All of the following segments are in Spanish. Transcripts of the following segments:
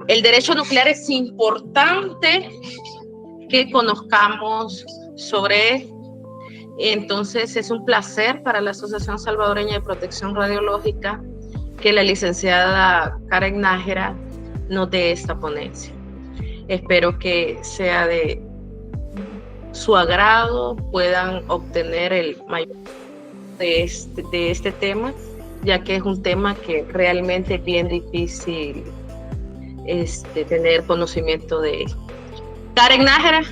el derecho nuclear es importante que conozcamos sobre él. Entonces es un placer para la Asociación Salvadoreña de Protección Radiológica que la licenciada Karen Nájera nos dé esta ponencia. Espero que sea de su agrado, puedan obtener el mayor de este tema, ya que es un tema que realmente es bien difícil tener conocimiento de él. Karen Nájera.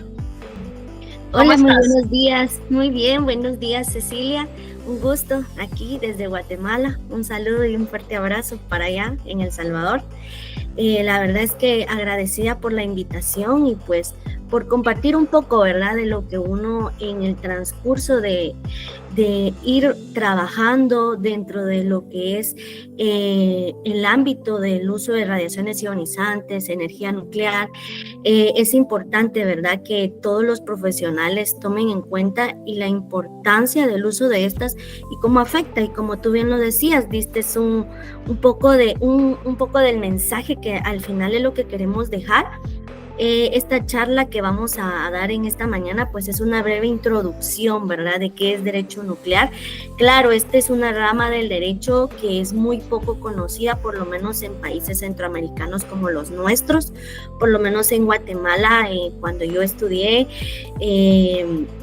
Hola, muy buenos días. Muy bien, buenos días, Cecilia. Un gusto aquí desde Guatemala. Un saludo y un fuerte abrazo para allá en El Salvador. La verdad es que agradecida por la invitación y pues por compartir un poco, ¿verdad?, de lo que uno en el transcurso de ir trabajando dentro de lo que es el ámbito del uso de radiaciones ionizantes, energía nuclear. Es importante, ¿verdad?, que todos los profesionales tomen en cuenta y la importancia del uso de estas y cómo afecta. Y como tú bien lo decías, diste un poco del mensaje que al final es lo que queremos dejar. Esta charla que vamos a dar en esta mañana pues es una breve introducción, ¿verdad?, de qué es derecho nuclear. Claro, esta es una rama del derecho que es muy poco conocida, por lo menos en países centroamericanos como los nuestros. Por lo menos en Guatemala, cuando yo estudié,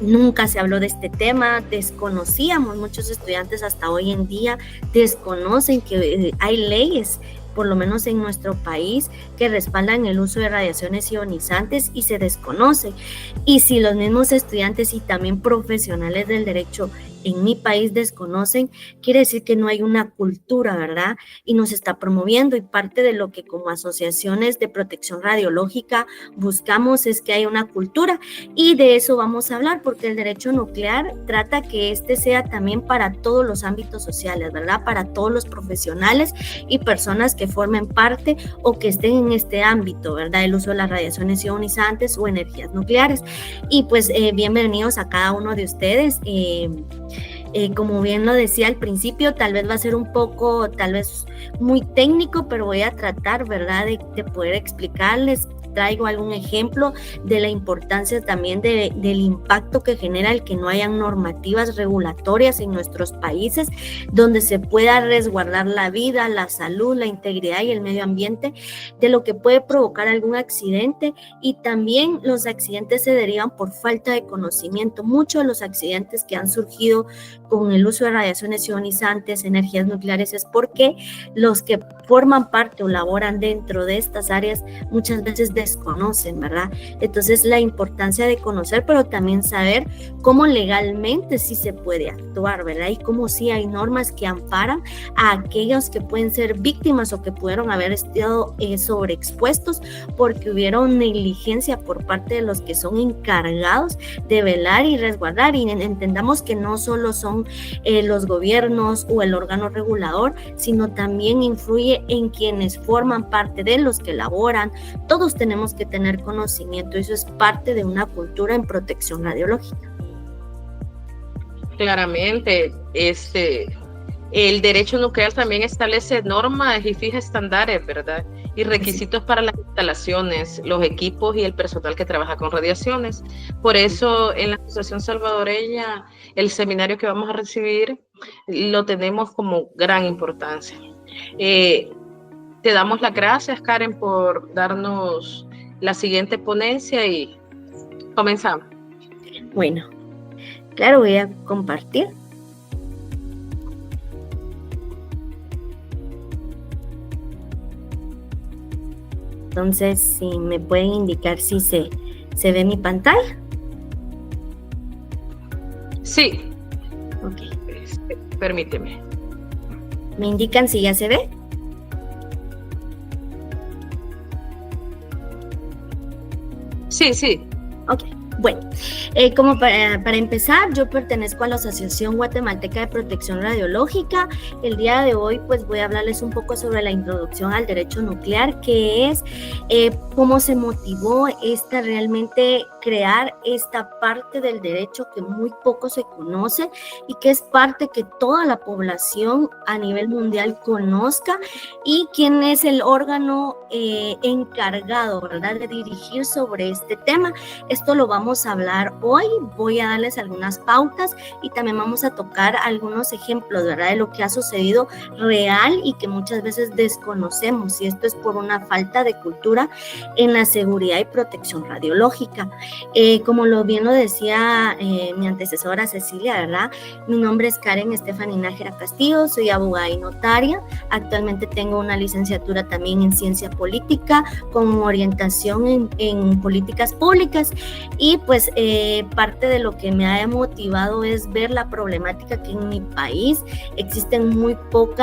nunca se habló de este tema, desconocíamos, muchos estudiantes hasta hoy en día desconocen que hay leyes, por lo menos en nuestro país, que respaldan el uso de radiaciones ionizantes y se desconoce. Y si los mismos estudiantes y también profesionales del derecho en mi país desconocen, quiere decir que no hay una cultura, ¿verdad? Y nos está promoviendo, y parte de lo que como asociaciones de protección radiológica buscamos es que haya una cultura, y de eso vamos a hablar, porque el derecho nuclear trata que sea también para todos los ámbitos sociales, ¿verdad? Para todos los profesionales y personas que formen parte o que estén en este ámbito, ¿verdad? El uso de las radiaciones ionizantes o energías nucleares. Y pues bienvenidos a cada uno de ustedes. Como bien lo decía al principio, tal vez va a ser un poco, tal vez muy técnico, pero voy a tratar, ¿verdad?, de poder explicarles. Traigo algún ejemplo de la importancia también del impacto que genera el que no hayan normativas regulatorias en nuestros países donde se pueda resguardar la vida, la salud, la integridad y el medio ambiente de lo que puede provocar algún accidente. Y también los accidentes se derivan por falta de conocimiento. Muchos de los accidentes que han surgido con el uso de radiaciones ionizantes, energías nucleares, es porque los que forman parte o laboran dentro de estas áreas muchas veces desconocen, ¿verdad? Entonces la importancia de conocer, pero también saber cómo legalmente sí se puede actuar, ¿verdad? Y cómo sí hay normas que amparan a aquellos que pueden ser víctimas o que pudieron haber estado sobreexpuestos porque hubieron negligencia por parte de los que son encargados de velar y resguardar. Y entendamos que no solo son los gobiernos o el órgano regulador, sino también influye en quienes forman parte de los que elaboran. Todos tenemos que tener conocimiento, eso es parte de una cultura en protección radiológica. Claramente, el derecho nuclear también establece normas y fija estándares, ¿verdad?, y requisitos para las instalaciones, los equipos y el personal que trabaja con radiaciones. Por eso, en la Asociación Salvadoreña, el seminario que vamos a recibir lo tenemos como gran importancia. Te damos las gracias, Karen, por darnos la siguiente ponencia y comenzamos. Bueno, claro, voy a compartir. Entonces, si me pueden indicar si se ve mi pantalla. Sí. Ok. Permíteme. ¿Me indican si ya se ve? Sí. Ok, Bueno, como para empezar, yo pertenezco a la Asociación Guatemalteca de Protección Radiológica. El día de hoy pues voy a hablarles un poco sobre la introducción al derecho nuclear, que es cómo se motivó realmente crear esta parte del derecho que muy poco se conoce y que es parte que toda la población a nivel mundial conozca, y quién es el órgano encargado, ¿verdad?, de dirigir sobre este tema. Esto lo vamos a hablar hoy. Voy a darles algunas pautas y también vamos a tocar algunos ejemplos, ¿verdad?, de lo que ha sucedido real y que muchas veces desconocemos, y esto es por una falta de cultura en la seguridad y protección radiológica. Como bien lo decía mi antecesora Cecilia, ¿verdad? Mi nombre es Karen Estefany Nájera Castillo, soy abogada y notaria. Actualmente tengo una licenciatura también en ciencia política con orientación en políticas públicas, y pues parte de lo que me ha motivado es ver la problemática que en mi país existen muy poco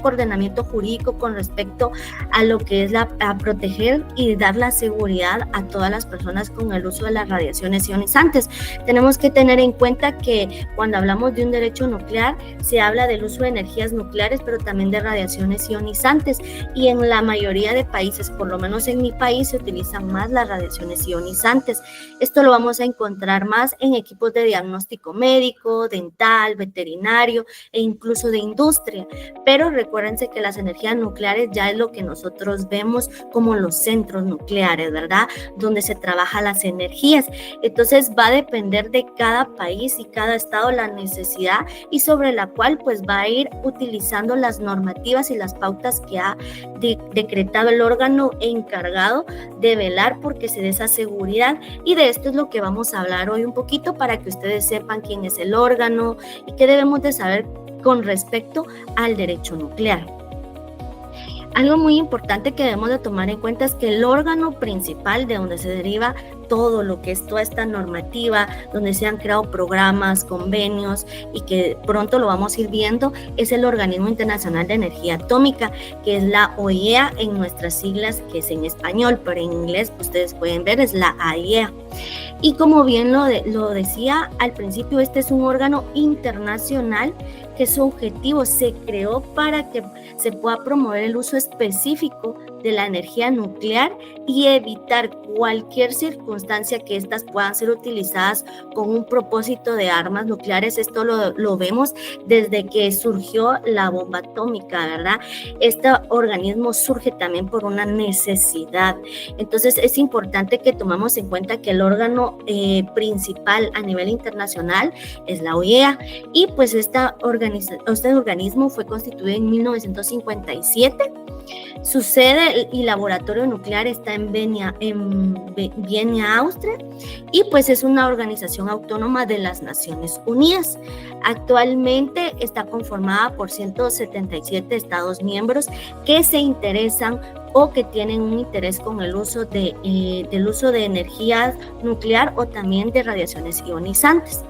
ordenamiento jurídico con respecto a lo que es a proteger y dar la seguridad a todas las personas con el uso de las radiaciones ionizantes. Tenemos que tener en cuenta que cuando hablamos de un derecho nuclear se habla del uso de energías nucleares, pero también de radiaciones ionizantes, y en la mayoría de países, por lo menos en mi país, se utilizan más las radiaciones ionizantes. Esto lo vamos a encontrar más en equipos de diagnóstico médico, dental, veterinario e incluso de industria, pero recuérdense que las energías nucleares ya es lo que nosotros vemos como los centros nucleares, ¿verdad?, donde se trabaja las energías. Entonces va a depender de cada país y cada estado la necesidad, y sobre la cual pues va a ir utilizando las normativas y las pautas que ha decretado el órgano encargado de velar porque se dé esa seguridad. Y de esto es lo que vamos a hablar hoy un poquito, para que ustedes sepan quién es el órgano y qué debemos de saber con respecto al derecho nuclear. Algo muy importante que debemos de tomar en cuenta es que el órgano principal de donde se deriva todo lo que es toda esta normativa, donde se han creado programas, convenios, y que pronto lo vamos a ir viendo, es el Organismo Internacional de Energía Atómica, que es la OIEA en nuestras siglas, que es en español, pero en inglés ustedes pueden ver es la AIEA. Y como bien lo decía al principio, este es un órgano internacional que su objetivo se creó para que se pueda promover el uso específico de la energía nuclear y evitar cualquier circunstancia que éstas puedan ser utilizadas con un propósito de armas nucleares. Esto lo vemos desde que surgió la bomba atómica, ¿verdad? Este organismo surge también por una necesidad. Entonces es importante que tomemos en cuenta que el órgano principal a nivel internacional es la OIEA, y pues este organismo fue constituido en 1957. Su sede y laboratorio nuclear está en Viena, Austria, y pues es una organización autónoma de las Naciones Unidas. Actualmente está conformada por 177 Estados miembros que se interesan o que tienen un interés con el uso del uso de energía nuclear o también de radiaciones ionizantes.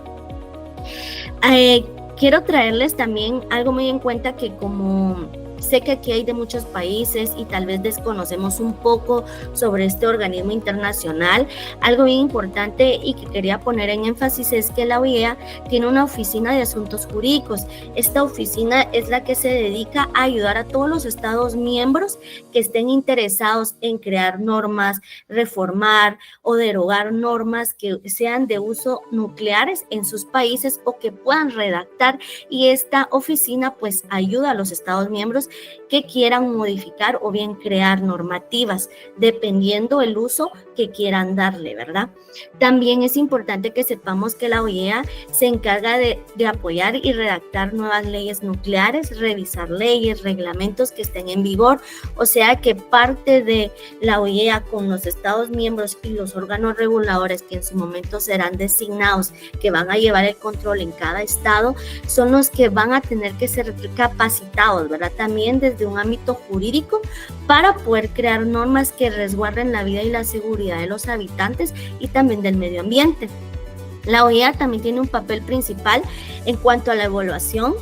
Quiero traerles también algo muy en cuenta, que como sé que aquí hay de muchos países y tal vez desconocemos un poco sobre este organismo internacional, algo bien importante y que quería poner en énfasis es que la OIEA tiene una oficina de asuntos jurídicos. Esta oficina es la que se dedica a ayudar a todos los estados miembros que estén interesados en crear normas, reformar o derogar normas que sean de uso nucleares en sus países o que puedan redactar, y esta oficina pues ayuda a los estados miembros que quieran modificar o bien crear normativas, dependiendo el uso que quieran darle, ¿verdad? También es importante que sepamos que la OIEA se encarga de apoyar y redactar nuevas leyes nucleares, revisar leyes, reglamentos que estén en vigor, o sea que parte de la OIEA con los estados miembros y los órganos reguladores que en su momento serán designados, que van a llevar el control en cada estado, son los que van a tener que ser capacitados, ¿verdad? También desde un ámbito jurídico para poder crear normas que resguarden la vida y la seguridad de los habitantes y también del medio ambiente. La OIEA también tiene un papel principal en cuanto a la evaluación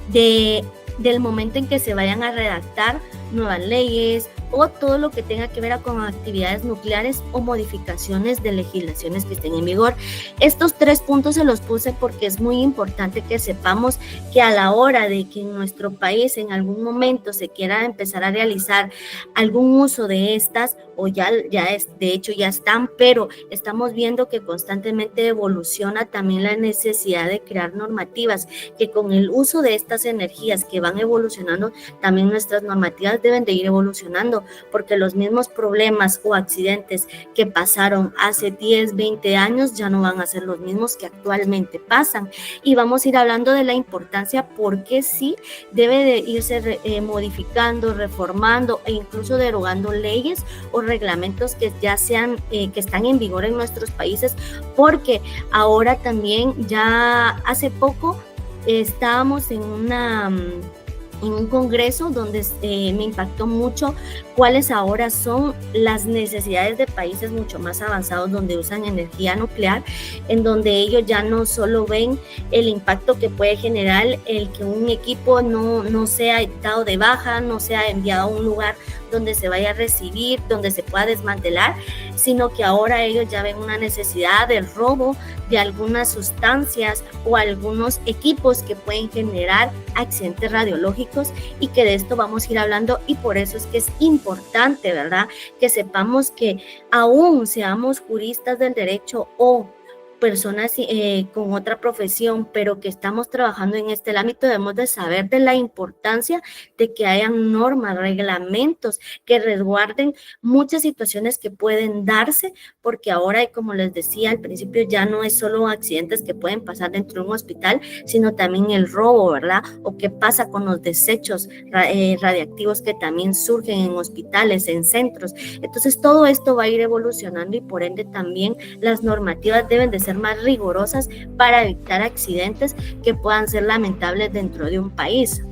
del momento en que se vayan a redactar nuevas leyes o todo lo que tenga que ver con actividades nucleares o modificaciones de legislaciones que estén en vigor. Estos 3 puntos se los puse porque es muy importante que sepamos que a la hora de que en nuestro país en algún momento se quiera empezar a realizar algún uso de estas, o ya es, de hecho ya están, pero estamos viendo que constantemente evoluciona también la necesidad de crear normativas, que con el uso de estas energías que van evolucionando, también nuestras normativas deben de ir evolucionando, porque los mismos problemas o accidentes que pasaron hace 10, 20 años ya no van a ser los mismos que actualmente pasan, y vamos a ir hablando de la importancia porque sí debe de irse modificando, reformando e incluso derogando leyes o reglamentos que ya sean, que están en vigor en nuestros países, porque ahora también ya hace poco estábamos en un congreso donde me impactó mucho cuáles ahora son las necesidades de países mucho más avanzados donde usan energía nuclear, en donde ellos ya no solo ven el impacto que puede generar el que un equipo no sea dado de baja, no sea enviado a un lugar donde se vaya a recibir, donde se pueda desmantelar, sino que ahora ellos ya ven una necesidad del robo de algunas sustancias o algunos equipos que pueden generar accidentes radiológicos, y que de esto vamos a ir hablando, y por eso es que es importante, ¿verdad?, que sepamos que aún seamos juristas del derecho o personas con otra profesión, pero que estamos trabajando en este ámbito, debemos de saber de la importancia de que hayan normas, reglamentos que resguarden muchas situaciones que pueden darse, porque ahora, como les decía al principio, ya no es solo accidentes que pueden pasar dentro de un hospital, sino también el robo, ¿verdad? O qué pasa con los desechos radiactivos que también surgen en hospitales, en centros. Entonces, todo esto va a ir evolucionando, y por ende también las normativas deben de ser más rigurosas para evitar accidentes que puedan ser lamentables dentro de un país.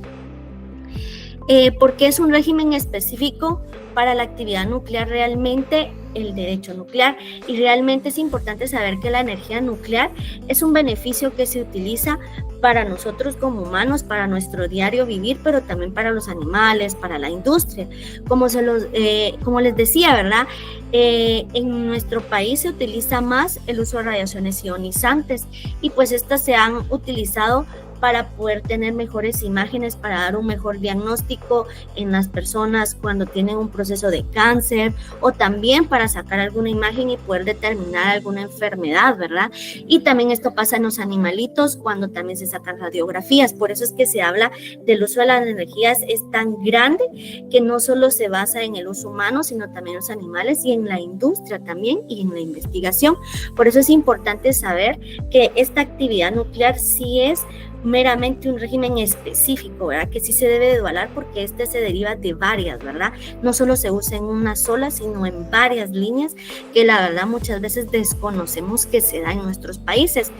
Porque es un régimen específico para la actividad nuclear realmente el derecho nuclear, y realmente es importante saber que la energía nuclear es un beneficio que se utiliza para nosotros como humanos, para nuestro diario vivir, pero también para los animales, para la industria. Como les decía, ¿verdad? En nuestro país se utiliza más el uso de radiaciones ionizantes, y pues estas se han utilizado para poder tener mejores imágenes, para dar un mejor diagnóstico en las personas cuando tienen un proceso de cáncer, o también para sacar alguna imagen y poder determinar alguna enfermedad, ¿verdad? Y también esto pasa en los animalitos cuando también se sacan radiografías. Por eso es que se habla del uso de las energías, es tan grande que no solo se basa en el uso humano, sino también en los animales y en la industria también, y en la investigación. Por eso es importante saber que esta actividad nuclear sí es meramente un régimen específico, ¿verdad? Que sí se debe de evaluar, porque este se deriva de varias, ¿verdad? No solo se usa en una sola, sino en varias líneas que la verdad muchas veces desconocemos que se da en nuestros países.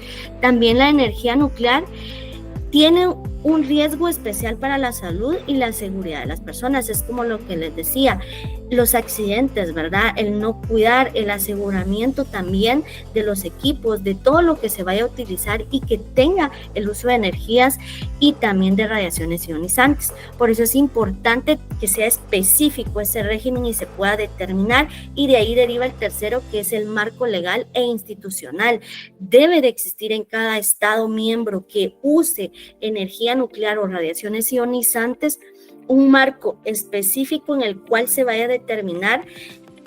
También la energía nuclear tiene un riesgo especial para la salud y la seguridad de las personas. Es como lo que les decía, los accidentes, ¿verdad? El no cuidar, el aseguramiento también de los equipos, de todo lo que se vaya a utilizar y que tenga el uso de energías y también de radiaciones ionizantes. Por eso es importante que sea específico ese régimen y se pueda determinar, y de ahí deriva el tercero, que es el marco legal e institucional. Debe de existir en cada estado miembro que use energía nuclear o radiaciones ionizantes un marco específico en el cual se vaya a determinar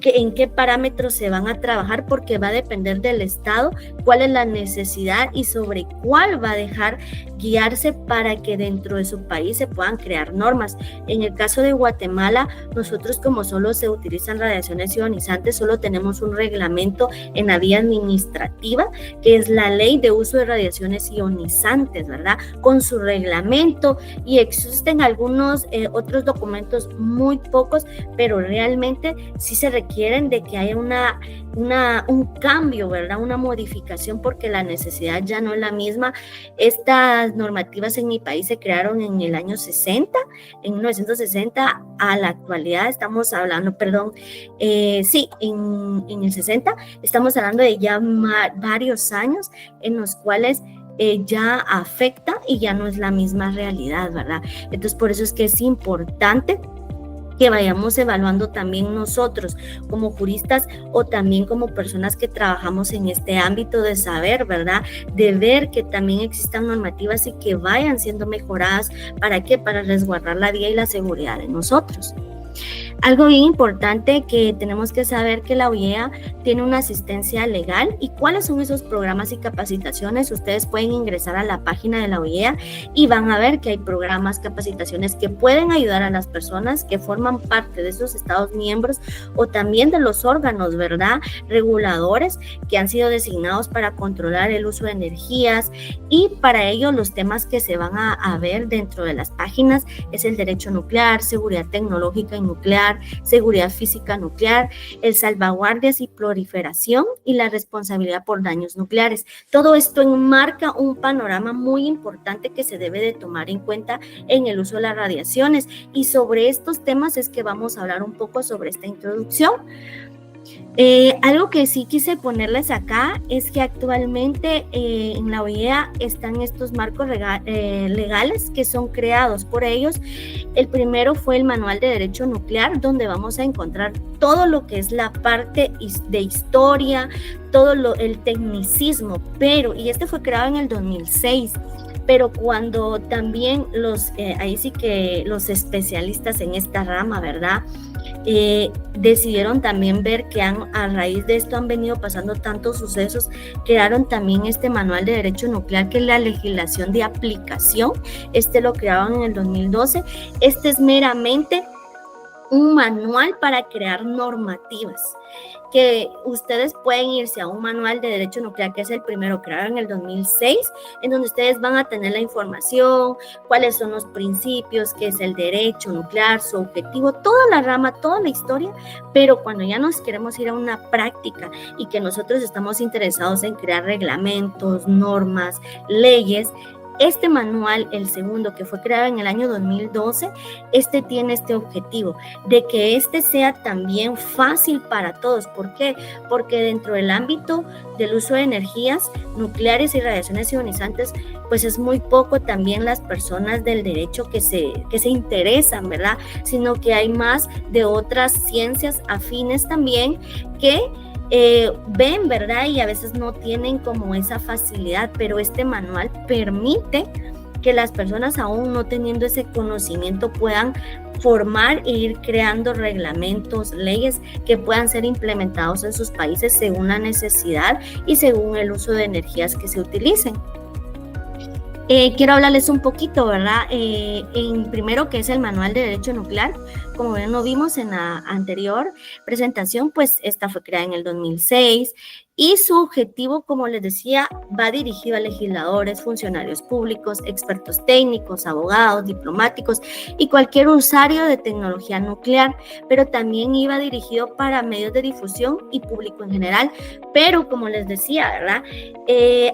en qué parámetros se van a trabajar, porque va a depender del estado cuál es la necesidad y sobre cuál va a dejar guiarse para que dentro de su país se puedan crear normas. En el caso de Guatemala, nosotros, como solo se utilizan radiaciones ionizantes, solo tenemos un reglamento en la vía administrativa, que es la Ley de Uso de Radiaciones Ionizantes, ¿verdad? Con su reglamento, y existen algunos otros documentos, muy pocos, pero realmente sí se requieren de que haya un cambio, ¿verdad? Una modificación, porque la necesidad ya no es la misma. Estas normativas en mi país se crearon en el año 60, en 1960, a la actualidad estamos hablando, en el 60, estamos hablando de ya varios años en los cuales ya afecta y ya no es la misma realidad, ¿verdad? Entonces, por eso es que es importante que vayamos evaluando también nosotros como juristas o también como personas que trabajamos en este ámbito de saber, ¿verdad? De ver que también existan normativas y que vayan siendo mejoradas. ¿Para qué? Para resguardar la vida y la seguridad de nosotros. Algo bien importante que tenemos que saber que la OIEA tiene una asistencia legal y cuáles son esos programas y capacitaciones. Ustedes pueden ingresar a la página de la OIEA y van a ver que hay programas, capacitaciones que pueden ayudar a las personas que forman parte de esos estados miembros o también de los órganos, ¿verdad? Reguladores que han sido designados para controlar el uso de energías, y para ello los temas que se van a ver dentro de las páginas es el derecho nuclear, seguridad tecnológica y nuclear, seguridad física nuclear, el salvaguardias y proliferación y la responsabilidad por daños nucleares. Todo esto enmarca un panorama muy importante que se debe de tomar en cuenta en el uso de las radiaciones, y sobre estos temas es que vamos a hablar un poco sobre esta introducción. Algo que sí quise ponerles acá es que actualmente en la OIEA están estos marcos legales que son creados por ellos. El primero fue el Manual de Derecho Nuclear, donde vamos a encontrar todo lo que es la parte de historia, todo el tecnicismo, y este fue creado en el 2006. Pero cuando también ahí sí que los especialistas en esta rama, ¿verdad? Decidieron también ver que a raíz de esto han venido pasando tantos sucesos, crearon también este Manual de Derecho Nuclear, que es la legislación de aplicación. Lo crearon en el 2012. Este es meramente un manual para crear normativas, que ustedes pueden irse a un manual de derecho nuclear, que es el primero, creado en el 2006, en donde ustedes van a tener la información, cuáles son los principios, qué es el derecho nuclear, su objetivo, toda la rama, toda la historia. Pero cuando ya nos queremos ir a una práctica y que nosotros estamos interesados en crear reglamentos, normas, leyes, este manual, el segundo, que fue creado en el año 2012, tiene este objetivo de que sea también fácil para todos. ¿Por qué? Porque dentro del ámbito del uso de energías nucleares y radiaciones ionizantes, pues es muy poco también las personas del derecho que se interesan, ¿verdad? Sino que hay más de otras ciencias afines también que ven, ¿verdad? Y a veces no tienen como esa facilidad, pero este manual permite que las personas, aún no teniendo ese conocimiento, puedan formar e ir creando reglamentos, leyes que puedan ser implementados en sus países según la necesidad y según el uso de energías que se utilicen. Quiero hablarles un poquito, ¿verdad? En primero, que es el Manual de Derecho Nuclear. Como bien lo vimos en la anterior presentación, pues esta fue creada en el 2006 y su objetivo, como les decía, va dirigido a legisladores, funcionarios públicos, expertos técnicos, abogados, diplomáticos y cualquier usuario de tecnología nuclear, pero también iba dirigido para medios de difusión y público en general. Pero como les decía, ¿verdad?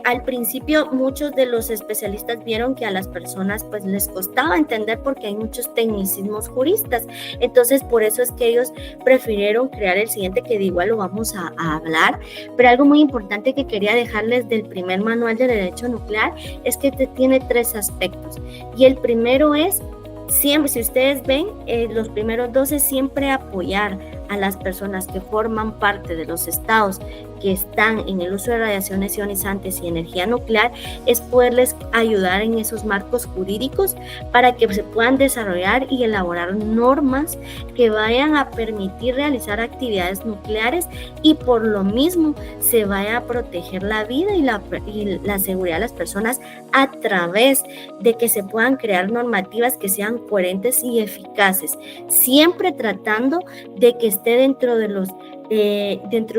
Al principio muchos de los especialistas vieron que a las personas pues les costaba entender porque hay muchos tecnicismos juristas. Entonces por eso es que ellos prefirieron crear el siguiente, que de igual lo vamos a hablar. Pero algo muy importante que quería dejarles del primer manual de derecho nuclear es que tiene 3 aspectos. Y el primero es, siempre, si ustedes ven, los primeros 2 es siempre apoyar a las personas que forman parte de los estados que están en el uso de radiaciones ionizantes y energía nuclear, es poderles ayudar en esos marcos jurídicos para que se puedan desarrollar y elaborar normas que vayan a permitir realizar actividades nucleares y por lo mismo se vaya a proteger la vida y la seguridad de las personas a través de que se puedan crear normativas que sean coherentes y eficaces, siempre tratando de que esté dentro de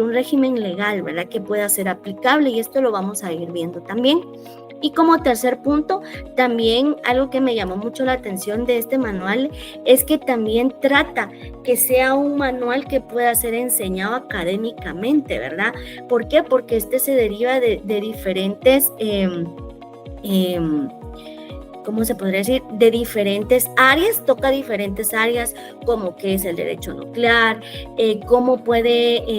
un régimen legal, ¿verdad? Que pueda ser aplicable, y esto lo vamos a ir viendo también. Y como tercer punto, también algo que me llamó mucho la atención de este manual es que también trata que sea un manual que pueda ser enseñado académicamente, ¿verdad? ¿Por qué? Porque se deriva de diferentes ¿cómo se podría decir? De diferentes áreas, toca diferentes áreas como qué es el derecho nuclear,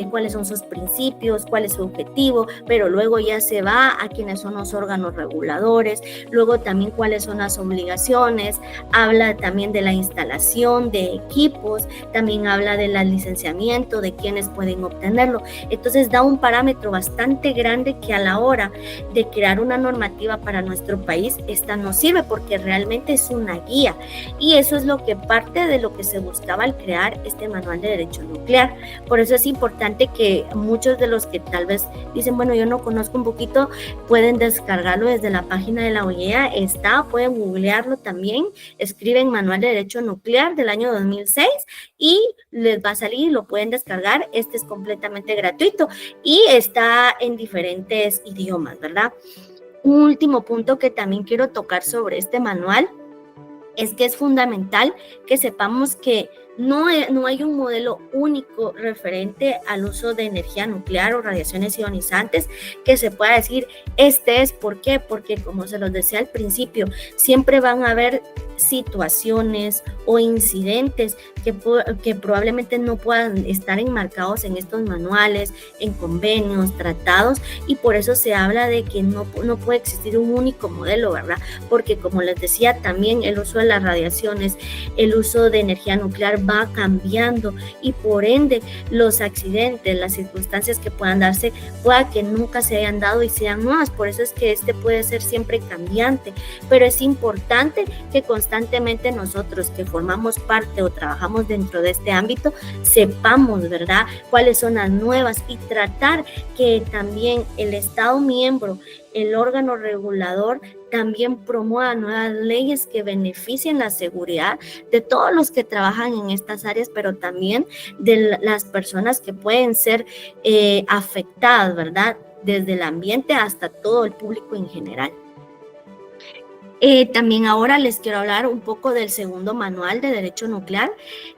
cuáles son sus principios, cuál es su objetivo, pero luego ya se va a quiénes son los órganos reguladores, luego también cuáles son las obligaciones, habla también de la instalación de equipos, también habla del licenciamiento, de quiénes pueden obtenerlo. Entonces da un parámetro bastante grande que a la hora de crear una normativa para nuestro país, esta no sirve porque realmente es una guía, y eso es lo que parte de lo que se buscaba al crear este manual de derecho nuclear. Por eso es importante que muchos de los que tal vez dicen, bueno, yo no conozco un poquito, pueden descargarlo desde la página de la OEA, pueden googlearlo también, escriben manual de derecho nuclear del año 2006 y les va a salir, lo pueden descargar. Este es completamente gratuito y está en diferentes idiomas, ¿verdad? Un último punto que también quiero tocar sobre este manual es que es fundamental que sepamos que no hay un modelo único referente al uso de energía nuclear o radiaciones ionizantes que se pueda decir, ¿por qué? Porque como se los decía al principio, siempre van a haber situaciones o incidentes que probablemente no puedan estar enmarcados en estos manuales, en convenios, tratados, y por eso se habla de que no puede existir un único modelo, ¿verdad? Porque como les decía, también el uso de las radiaciones, el uso de energía nuclear va cambiando y por ende los accidentes, las circunstancias que puedan darse, pueda que nunca se hayan dado y sean nuevas. Por eso es que puede ser siempre cambiante, pero es importante que constantemente nosotros que formamos parte o trabajamos dentro de este ámbito sepamos, ¿verdad?, cuáles son las nuevas y tratar que también el Estado miembro, el órgano regulador, también promueva nuevas leyes que beneficien la seguridad de todos los que trabajan en estas áreas, pero también de las personas que pueden ser afectadas, ¿verdad?, desde el ambiente hasta todo el público en general. También ahora les quiero hablar un poco del segundo manual de derecho nuclear,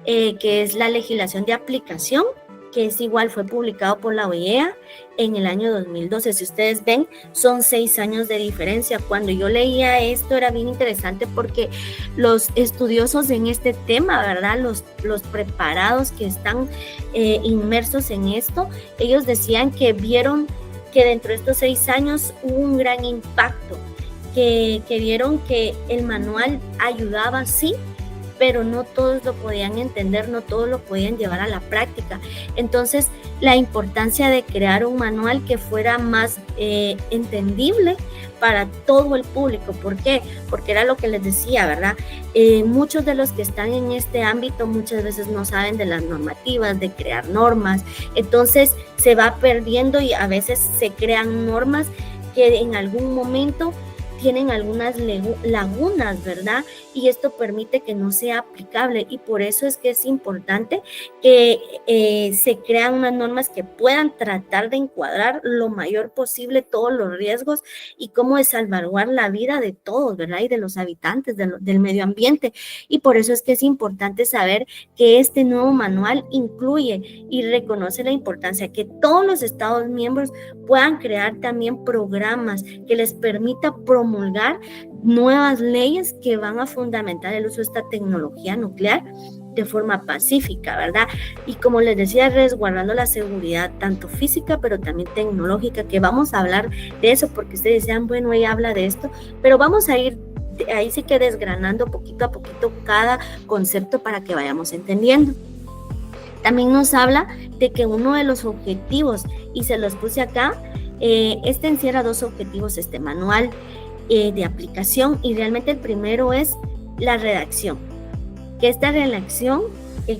que es la legislación de aplicación, que fue publicado por la OEA en el año 2012. Si ustedes ven, son 6 años de diferencia. Cuando yo leía esto era bien interesante porque los estudiosos en este tema, ¿verdad?, los preparados que están inmersos en esto, ellos decían que vieron que dentro de estos 6 años hubo un gran impacto, que vieron que el manual ayudaba, sí, pero no todos lo podían entender, no todos lo podían llevar a la práctica. Entonces, la importancia de crear un manual que fuera más entendible para todo el público. ¿Por qué? Porque era lo que les decía, ¿verdad? Muchos de los que están en este ámbito muchas veces no saben de las normativas, de crear normas. Entonces, se va perdiendo y a veces se crean normas que en algún momento tienen algunas lagunas, ¿verdad? Y esto permite que no sea aplicable, y por eso es que es importante que se crean unas normas que puedan tratar de encuadrar lo mayor posible todos los riesgos y cómo de salvaguardar la vida de todos, ¿verdad? Y de los habitantes del medio ambiente. Y por eso es que es importante saber que este nuevo manual incluye y reconoce la importancia que todos los Estados miembros puedan crear también programas que les permita promulgar nuevas leyes que van a fundamentar el uso de esta tecnología nuclear de forma pacífica, ¿verdad? Y como les decía, resguardando la seguridad tanto física pero también tecnológica, que vamos a hablar de eso porque ustedes decían, bueno, ella habla de esto, pero vamos a ir ahí sí que desgranando poquito a poquito cada concepto para que vayamos entendiendo. También nos habla de que uno de los objetivos, y se los puse acá, encierra 2 objetivos este manual de aplicación, y realmente el primero es la redacción, que esta redacción,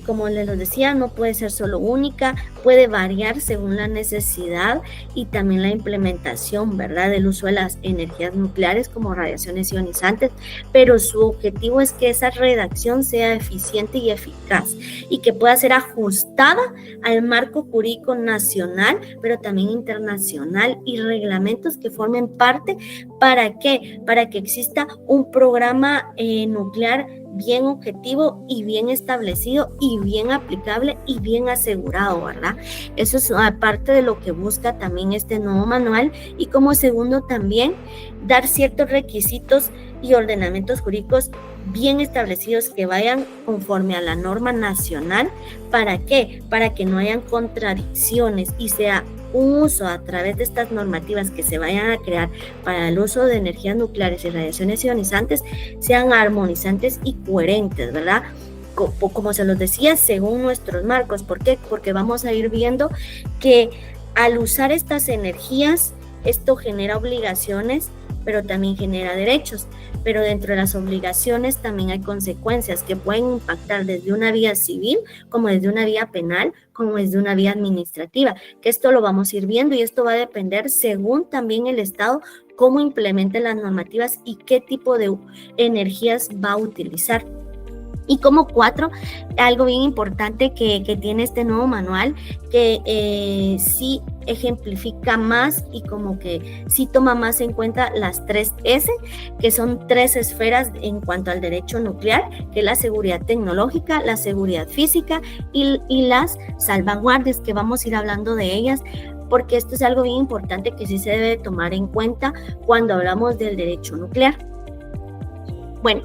como les decía, no puede ser solo única, puede variar según la necesidad y también la implementación, ¿verdad?, del uso de las energías nucleares como radiaciones ionizantes, pero su objetivo es que esa redacción sea eficiente y eficaz y que pueda ser ajustada al marco jurídico nacional, pero también internacional, y reglamentos que formen parte. ¿Para qué? Para que exista un programa nuclear bien objetivo y bien establecido y bien aplicable y bien asegurado, ¿verdad? Eso es parte de lo que busca también este nuevo manual. Y como segundo también dar ciertos requisitos y ordenamientos jurídicos bien establecidos que vayan conforme a la norma nacional. ¿Para qué? Para que no hayan contradicciones y sea un uso a través de estas normativas que se vayan a crear para el uso de energías nucleares y radiaciones ionizantes sean armonizantes y coherentes, ¿verdad? Como se los decía, según nuestros marcos. ¿Por qué? Porque vamos a ir viendo que al usar estas energías, esto genera obligaciones, pero también genera derechos. Pero dentro de las obligaciones también hay consecuencias que pueden impactar desde una vía civil, como desde una vía penal, como desde una vía administrativa, que esto lo vamos a ir viendo y esto va a depender según también el Estado cómo implemente las normativas y qué tipo de energías va a utilizar. Y como 4, algo bien importante que tiene este nuevo manual, que sí ejemplifica más y como que sí toma más en cuenta las 3S, que son 3 esferas en cuanto al derecho nuclear, que es la seguridad tecnológica, la seguridad física y las salvaguardias, que vamos a ir hablando de ellas, porque esto es algo bien importante que sí se debe tomar en cuenta cuando hablamos del derecho nuclear. Bueno,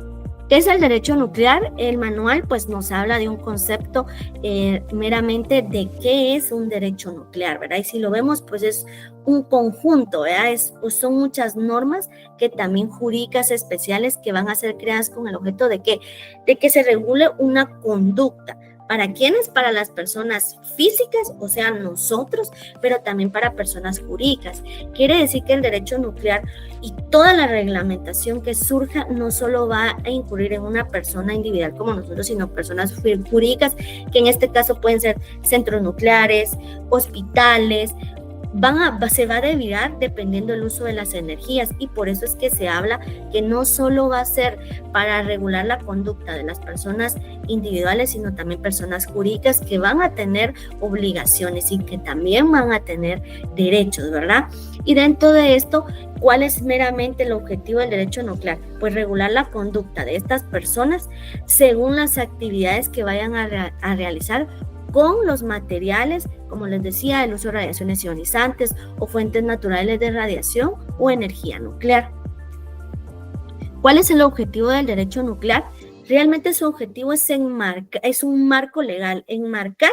¿qué es el derecho nuclear? El manual pues nos habla de un concepto meramente de qué es un derecho nuclear, ¿verdad? Y si lo vemos pues es un conjunto, ¿verdad? Son muchas normas que también jurídicas especiales que van a ser creadas con el objeto de que se regule una conducta. ¿Para quiénes? Para las personas físicas, o sea, nosotros, pero también para personas jurídicas. Quiere decir que el derecho nuclear y toda la reglamentación que surja no solo va a incurrir en una persona individual como nosotros, sino personas jurídicas, que en este caso pueden ser centros nucleares, hospitales. Se va a derivar dependiendo del uso de las energías, y por eso es que se habla que no solo va a ser para regular la conducta de las personas individuales, sino también personas jurídicas que van a tener obligaciones y que también van a tener derechos, ¿verdad? Y dentro de esto, ¿cuál es meramente el objetivo del derecho nuclear? Pues regular la conducta de estas personas según las actividades que vayan a realizar con los materiales, como les decía, el uso de radiaciones ionizantes o fuentes naturales de radiación o energía nuclear. ¿Cuál es el objetivo del derecho nuclear? Realmente su objetivo es un marco legal, enmarcar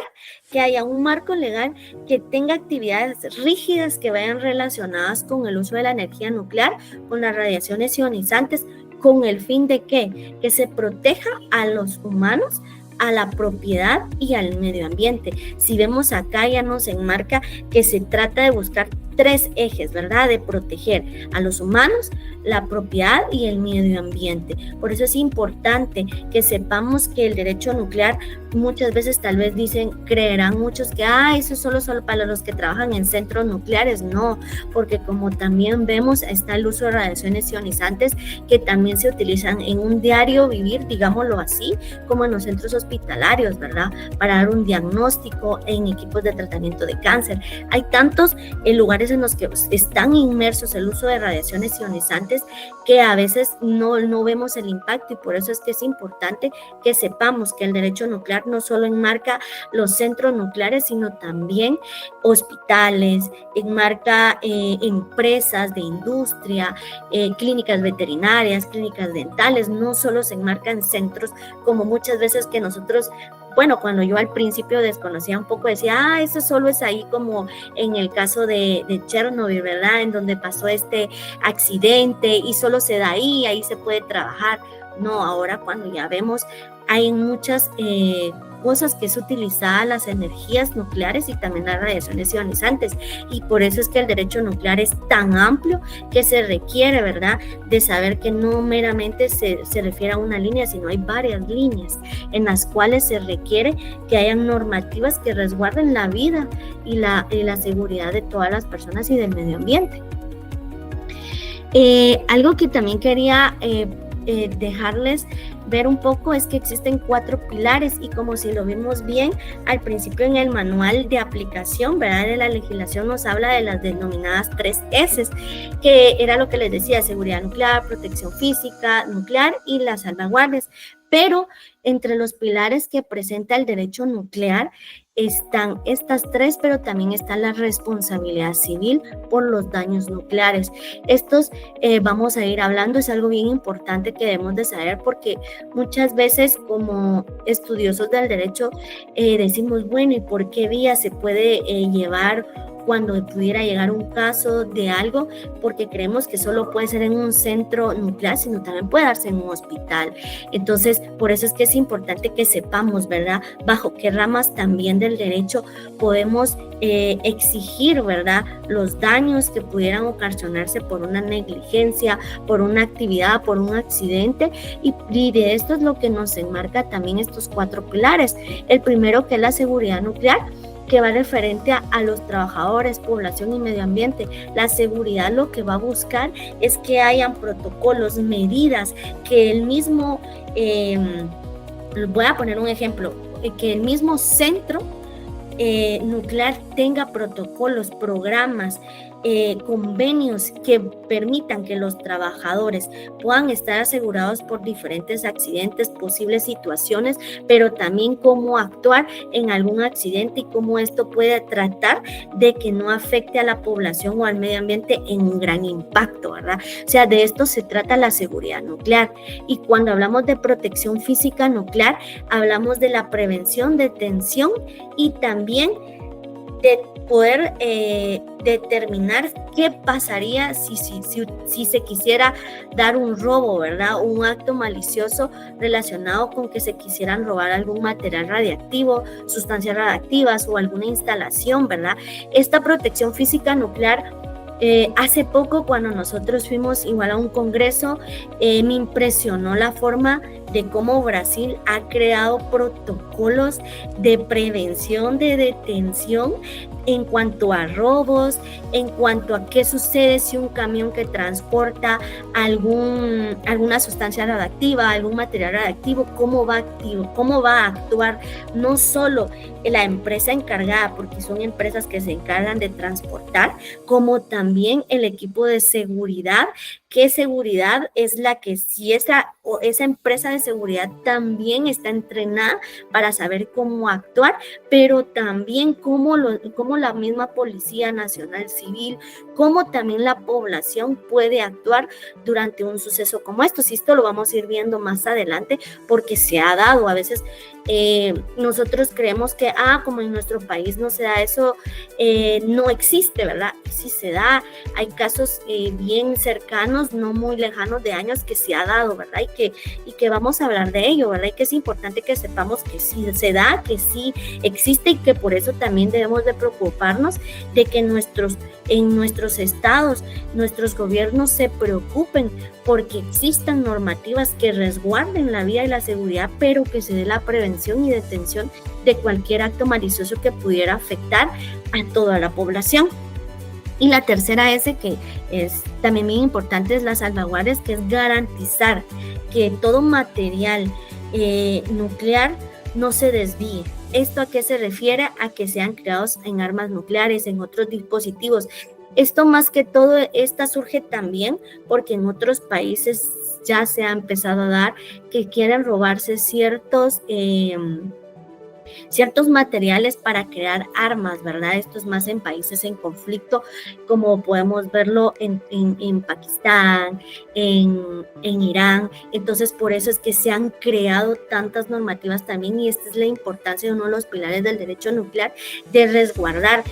que haya un marco legal que tenga actividades rígidas que vayan relacionadas con el uso de la energía nuclear, con las radiaciones ionizantes, con el fin de que se proteja a los humanos, a la propiedad y al medio ambiente. Si vemos acá ya nos enmarca que se trata de buscar 3 ejes, ¿verdad? De proteger a los humanos, la propiedad y el medio ambiente. Por eso es importante que sepamos que el derecho nuclear, muchas veces tal vez creerán muchos que eso es solo para los que trabajan en centros nucleares. No, porque como también vemos está el uso de radiaciones ionizantes que también se utilizan en un diario vivir, digámoslo así, como en los centros hospitalarios, ¿verdad? Para dar un diagnóstico en equipos de tratamiento de cáncer. Hay tantos lugares en los que están inmersos el uso de radiaciones ionizantes que a veces no vemos el impacto, y por eso es que es importante que sepamos que el derecho nuclear no solo enmarca los centros nucleares, sino también hospitales, enmarca empresas de industria, clínicas veterinarias, clínicas dentales. No solo se enmarcan centros como muchas veces que nosotros, bueno, cuando yo al principio desconocía un poco, decía, eso solo es ahí como en el caso de Chernobyl, ¿verdad? En donde pasó este accidente y solo se da ahí se puede trabajar. No, ahora cuando ya vemos, hay muchas cosas que es utilizada las energías nucleares y también las radiaciones ionizantes, y por eso es que el derecho nuclear es tan amplio que se requiere, ¿verdad?, de saber que no meramente se refiere a una línea, sino hay varias líneas en las cuales se requiere que hayan normativas que resguarden la vida y la seguridad de todas las personas y del medio ambiente. Algo que también quería dejarles ver un poco es que existen 4 pilares, y como si lo vimos bien al principio en el manual de aplicación, ¿verdad?, de la legislación, nos habla de las denominadas 3 S, que era lo que les decía: seguridad nuclear, protección física nuclear y las salvaguardias. Pero entre los pilares que presenta el derecho nuclear están estas tres, pero también está la responsabilidad civil por los daños nucleares. Estos vamos a ir hablando, es algo bien importante que debemos de saber, porque muchas veces como estudiosos del derecho decimos, bueno, ¿y por qué vía se puede llevar cuando pudiera llegar un caso de algo? Porque creemos que solo puede ser en un centro nuclear, sino también puede darse en un hospital. Entonces, por eso es que es importante que sepamos, ¿verdad?, bajo qué ramas también del derecho podemos exigir, ¿verdad?, los daños que pudieran ocasionarse por una negligencia, por una actividad, por un accidente, y de esto es lo que nos enmarca también estos 4 pilares. El primero, que es la seguridad nuclear, que va referente a los trabajadores, población y medio ambiente. La seguridad lo que va a buscar es que hayan protocolos, medidas, que el mismo, voy a poner un ejemplo, que el mismo centro nuclear tenga protocolos, programas, convenios que permitan que los trabajadores puedan estar asegurados por diferentes accidentes, posibles situaciones, pero también cómo actuar en algún accidente y cómo esto puede tratar de que no afecte a la población o al medio ambiente en un gran impacto, ¿verdad? O sea, de esto se trata la seguridad nuclear. Y cuando hablamos de protección física nuclear, hablamos de la prevención, detención y también de poder determinar qué pasaría si se quisiera dar un robo, ¿verdad? Un acto malicioso relacionado con que se quisieran robar algún material radiactivo, sustancias radiactivas o alguna instalación, ¿verdad? Esta protección física nuclear, hace poco cuando nosotros fuimos igual a un congreso, me impresionó la forma de cómo Brasil ha creado protocolos de prevención, de detención en cuanto a robos, en cuanto a qué sucede si un camión que transporta alguna sustancia radiactiva, algún material radiactivo, cómo va a actuar no solo la empresa encargada, porque son empresas que se encargan de transportar, como también el equipo de seguridad. ¿Qué seguridad es la que si esa empresa de seguridad también está entrenada para saber cómo actuar, pero también cómo la misma Policía Nacional Civil, cómo también la población puede actuar durante un suceso como esto? Si esto lo vamos a ir viendo más adelante, porque se ha dado a veces. Nosotros creemos que como en nuestro país no se da eso, no existe, ¿verdad? Sí se da, hay casos bien cercanos, no muy lejanos de años, que se ha dado, ¿verdad? Y que vamos a hablar de ello, ¿verdad? Y que es importante que sepamos que sí se da, que sí existe, y que por eso también debemos de preocuparnos de que en nuestros estados, nuestros gobiernos se preocupen porque existan normativas que resguarden la vida y la seguridad, pero que se dé la prevención y detención de cualquier acto malicioso que pudiera afectar a toda la población. Y la tercera que es también muy importante, es las salvaguardias, que es garantizar que todo material nuclear no se desvíe. ¿Esto a qué se refiere? A que sean creados en armas nucleares, en otros dispositivos. Esto más que todo, esta surge también porque en otros países ya se ha empezado a dar que quieren robarse ciertos materiales para crear armas, ¿verdad? Esto es más en países en conflicto, como podemos verlo en Pakistán, en Irán. Entonces, por eso es que se han creado tantas normativas también, y esta es la importancia de uno de los pilares del derecho nuclear, de resguardar.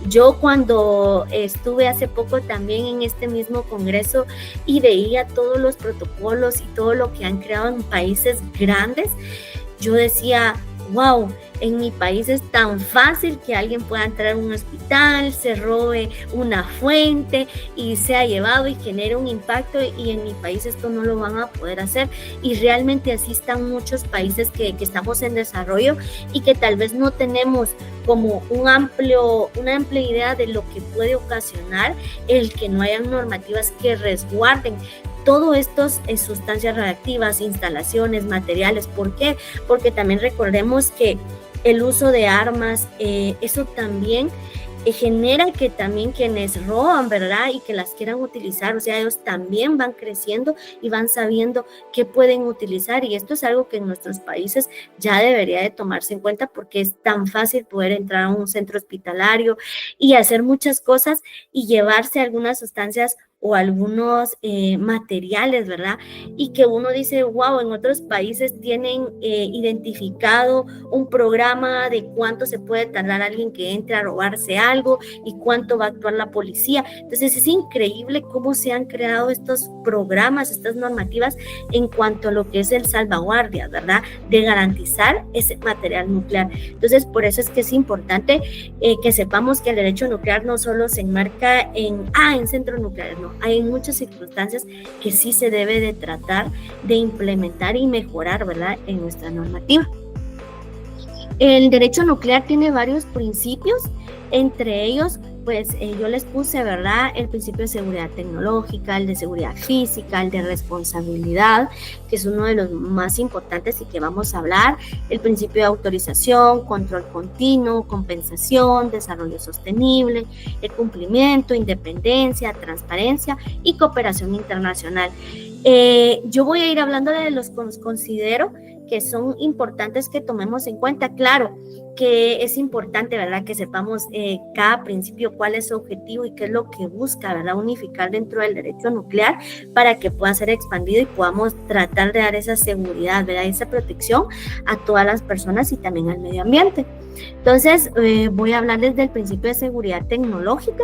Yo cuando estuve hace poco también en este mismo congreso y veía todos los protocolos y todo lo que han creado en países grandes, yo decía, wow, en mi país es tan fácil que alguien pueda entrar a un hospital, se robe una fuente y sea llevado y genere un impacto, y en mi país esto no lo van a poder hacer. Y realmente así están muchos países que estamos en desarrollo y que tal vez no tenemos como una amplia idea de lo que puede ocasionar el que no hayan normativas que resguarden todo estos sustancias radiactivas, instalaciones, materiales. ¿Por qué? Porque también recordemos que el uso de armas, eso también genera que también quienes roban, ¿verdad? Y que las quieran utilizar, o sea, ellos también van creciendo y van sabiendo qué pueden utilizar, y esto es algo que en nuestros países ya debería de tomarse en cuenta, porque es tan fácil poder entrar a un centro hospitalario y hacer muchas cosas y llevarse algunas sustancias o algunos materiales, ¿verdad? Y que uno dice, wow, en otros países tienen identificado un programa de cuánto se puede tardar alguien que entre a robarse algo y cuánto va a actuar la policía. Entonces es increíble cómo se han creado estos programas, estas normativas en cuanto a lo que es el salvaguardia, ¿verdad? De garantizar ese material nuclear. Entonces por eso es que es importante que sepamos que el derecho nuclear no solo se enmarca en centros nucleares, no. Hay muchas circunstancias que sí se debe de tratar de implementar y mejorar, ¿verdad?, en nuestra normativa. El derecho nuclear tiene varios principios, entre ellos, pues yo les puse, ¿verdad?, el principio de seguridad tecnológica, el de seguridad física, el de responsabilidad, que es uno de los más importantes y que vamos a hablar, el principio de autorización, control continuo, compensación, desarrollo sostenible, el cumplimiento, independencia, transparencia y cooperación internacional. Yo voy a ir hablando de los que considero que son importantes que tomemos en cuenta. Claro que es importante, ¿verdad?, que sepamos cada principio cuál es su objetivo y qué es lo que busca, ¿verdad?, unificar dentro del derecho nuclear para que pueda ser expandido y podamos tratar de dar esa seguridad, ¿verdad?, esa protección a todas las personas y también al medio ambiente. Entonces, voy a hablarles del principio de seguridad tecnológica.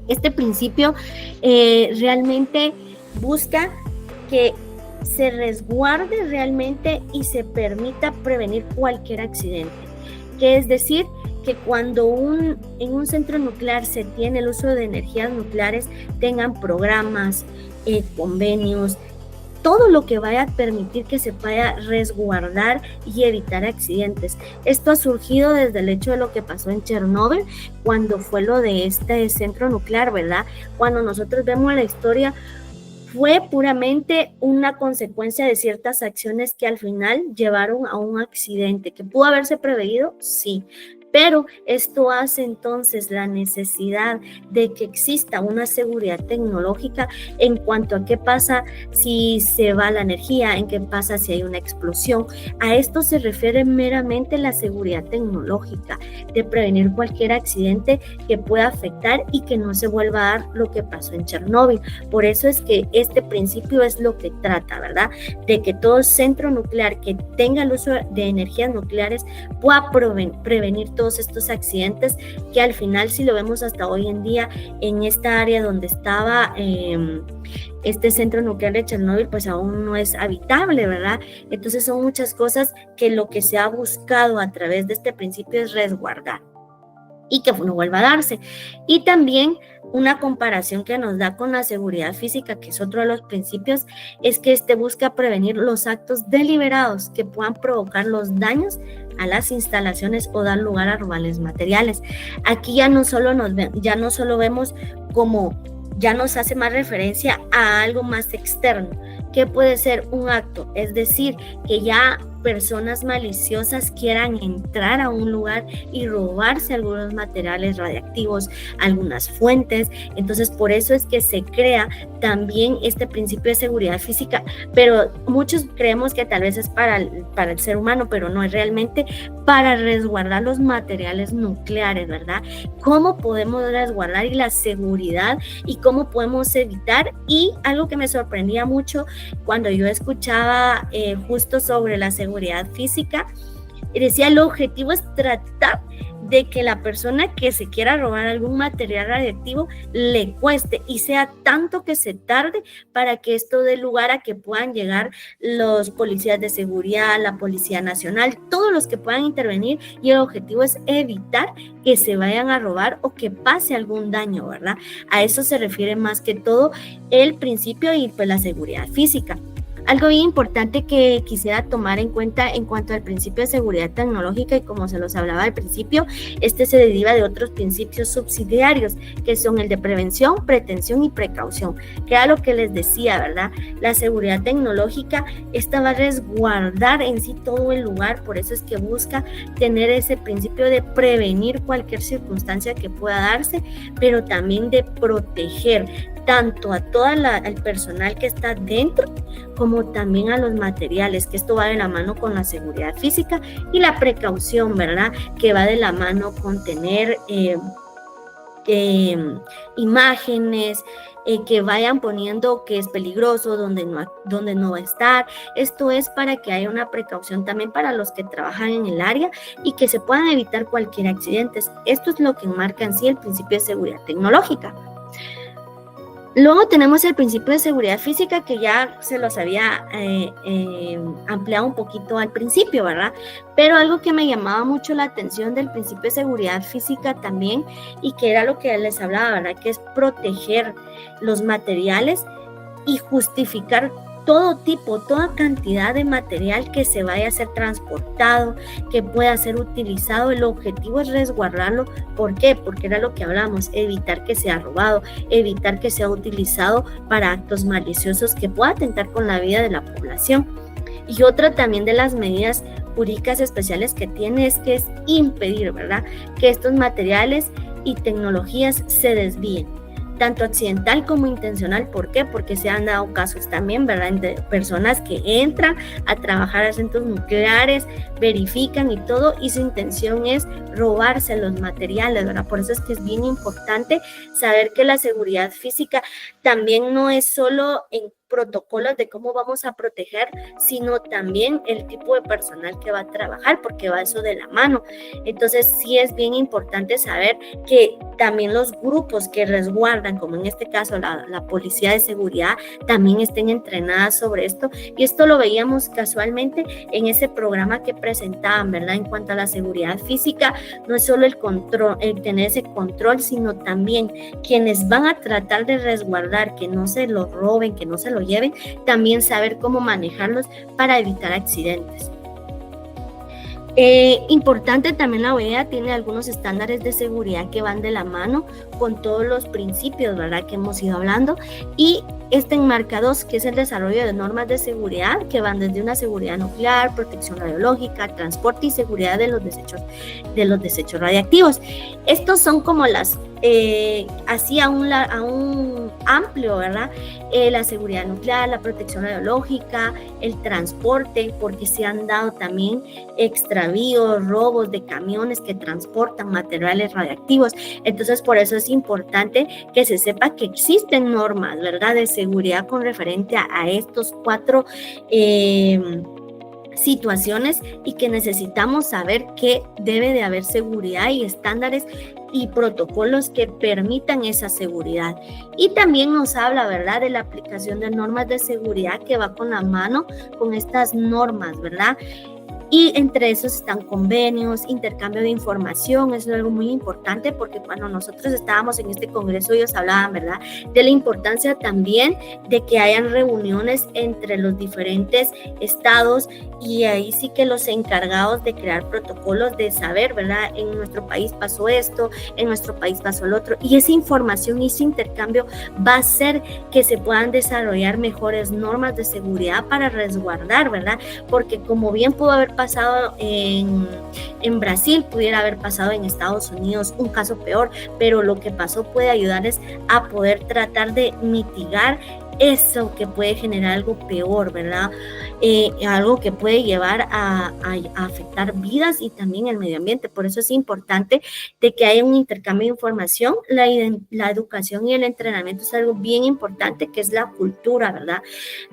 Este principio realmente busca que se resguarde realmente y se permita prevenir cualquier accidente, que es decir, que cuando en un centro nuclear se tiene el uso de energías nucleares, tengan programas, convenios, todo lo que vaya a permitir que se pueda resguardar y evitar accidentes. Esto ha surgido desde el hecho de lo que pasó en Chernóbil, cuando fue lo de este centro nuclear, ¿verdad? Cuando nosotros vemos la historia, fue puramente una consecuencia de ciertas acciones que al final llevaron a un accidente. ¿Que pudo haberse preveído? Sí. Pero esto hace entonces la necesidad de que exista una seguridad tecnológica en cuanto a qué pasa si se va la energía, en qué pasa si hay una explosión. A esto se refiere meramente la seguridad tecnológica, de prevenir cualquier accidente que pueda afectar y que no se vuelva a dar lo que pasó en Chernóbil. Por eso es que este principio es lo que trata, ¿verdad?, de que todo centro nuclear que tenga el uso de energías nucleares pueda prevenir todos estos accidentes que al final, si lo vemos hasta hoy en día en esta área donde estaba este centro nuclear de Chernóbil, pues aún no es habitable, ¿verdad? Entonces son muchas cosas que lo que se ha buscado a través de este principio es resguardar y que no vuelva a darse. Y también una comparación que nos da con la seguridad física, que es otro de los principios, es que este busca prevenir los actos deliberados que puedan provocar los daños a las instalaciones o dar lugar a robarles materiales. Aquí ya no solo vemos como ya nos hace más referencia a algo más externo, que puede ser un acto, es decir, que ya personas maliciosas quieran entrar a un lugar y robarse algunos materiales radiactivos, algunas fuentes. Entonces, por eso es que se crea también este principio de seguridad física, pero muchos creemos que tal vez es para el ser humano, pero no, es realmente para resguardar los materiales nucleares, ¿verdad? ¿Cómo podemos resguardar y la seguridad y cómo podemos evitar? Y algo que me sorprendía mucho cuando yo escuchaba justo sobre la seguridad física, decía, el objetivo es tratar de que la persona que se quiera robar algún material radiactivo le cueste y sea tanto que se tarde para que esto dé lugar a que puedan llegar los policías de seguridad, la Policía Nacional, todos los que puedan intervenir, y el objetivo es evitar que se vayan a robar o que pase algún daño, ¿verdad? A eso se refiere más que todo el principio y pues la seguridad física. Algo bien importante que quisiera tomar en cuenta en cuanto al principio de seguridad tecnológica, y como se los hablaba al principio, este se deriva de otros principios subsidiarios, que son el de prevención, pretensión y precaución, que era lo que les decía, ¿verdad? La seguridad tecnológica, esta va a resguardar en sí todo el lugar, por eso es que busca tener ese principio de prevenir cualquier circunstancia que pueda darse, pero también de proteger tanto a todo el personal que está dentro como también a los materiales, que esto va de la mano con la seguridad física, y la precaución, ¿verdad? Que va de la mano con tener imágenes que vayan poniendo que es peligroso, donde no va a estar. Esto es para que haya una precaución también para los que trabajan en el área y que se puedan evitar cualquier accidente. Esto es lo que marca en sí el principio de seguridad tecnológica. Luego tenemos el principio de seguridad física, que ya se los había ampliado un poquito al principio, ¿verdad? Pero algo que me llamaba mucho la atención del principio de seguridad física también, y que era lo que les hablaba, ¿verdad? Que es proteger los materiales y justificar todo tipo, toda cantidad de material que se vaya a ser transportado, que pueda ser utilizado. El objetivo es resguardarlo. ¿Por qué? Porque era lo que hablamos, evitar que sea robado, evitar que sea utilizado para actos maliciosos que pueda atentar con la vida de la población. Y otra también de las medidas jurídicas especiales que tiene es que es impedir, ¿verdad?, que estos materiales y tecnologías se desvíen, tanto accidental como intencional. ¿Por qué? Porque se han dado casos también, ¿verdad?, de personas que entran a trabajar a centros nucleares, verifican y todo, y su intención es robarse los materiales, ¿verdad? Por eso es que es bien importante saber que la seguridad física también no es solo en protocolos de cómo vamos a proteger, sino también el tipo de personal que va a trabajar, porque va eso de la mano. Entonces sí es bien importante saber que también los grupos que resguardan, como en este caso la policía de seguridad, también estén entrenadas sobre esto. Y esto lo veíamos casualmente en ese programa que presentaban, ¿verdad? En cuanto a la seguridad física, no es solo el control, el tener ese control, sino también quienes van a tratar de resguardar, que no se lo roben, que no se lo lleven, también saber cómo manejarlos para evitar accidentes. Importante también, la OEA tiene algunos estándares de seguridad que van de la mano con todos los principios, ¿verdad?, que hemos ido hablando, y este enmarca dos, que es el desarrollo de normas de seguridad que van desde una seguridad nuclear, protección radiológica, transporte y seguridad de los desechos radiactivos. Estos son como las así a un amplio, ¿verdad? La seguridad nuclear, la protección radiológica, el transporte, porque se han dado también extravíos, robos de camiones que transportan materiales radiactivos. Entonces, por eso es importante que se sepa que existen normas, ¿verdad?, de seguridad con referente a estos 4 situaciones, y que necesitamos saber que debe de haber seguridad y estándares y protocolos que permitan esa seguridad. Y también nos habla, ¿verdad?, de la aplicación de normas de seguridad que va con la mano con estas normas, ¿verdad? Y entre esos están convenios, intercambio de información. Eso es algo muy importante, porque cuando nosotros estábamos en este congreso ellos hablaban, ¿verdad?, de la importancia también de que hayan reuniones entre los diferentes estados, y ahí sí que los encargados de crear protocolos de saber, ¿verdad?, en nuestro país pasó esto, en nuestro país pasó lo otro, y esa información y ese intercambio va a hacer que se puedan desarrollar mejores normas de seguridad para resguardar, ¿verdad? Porque como bien pudo haber pasado en Brasil, pudiera haber pasado en Estados Unidos un caso peor, pero lo que pasó puede ayudarles a poder tratar de mitigar eso que puede generar algo peor, ¿verdad? Algo que puede llevar a afectar vidas y también el medio ambiente. Por eso es importante de que haya un intercambio de información. La educación y el entrenamiento es algo bien importante, que es la cultura, ¿verdad?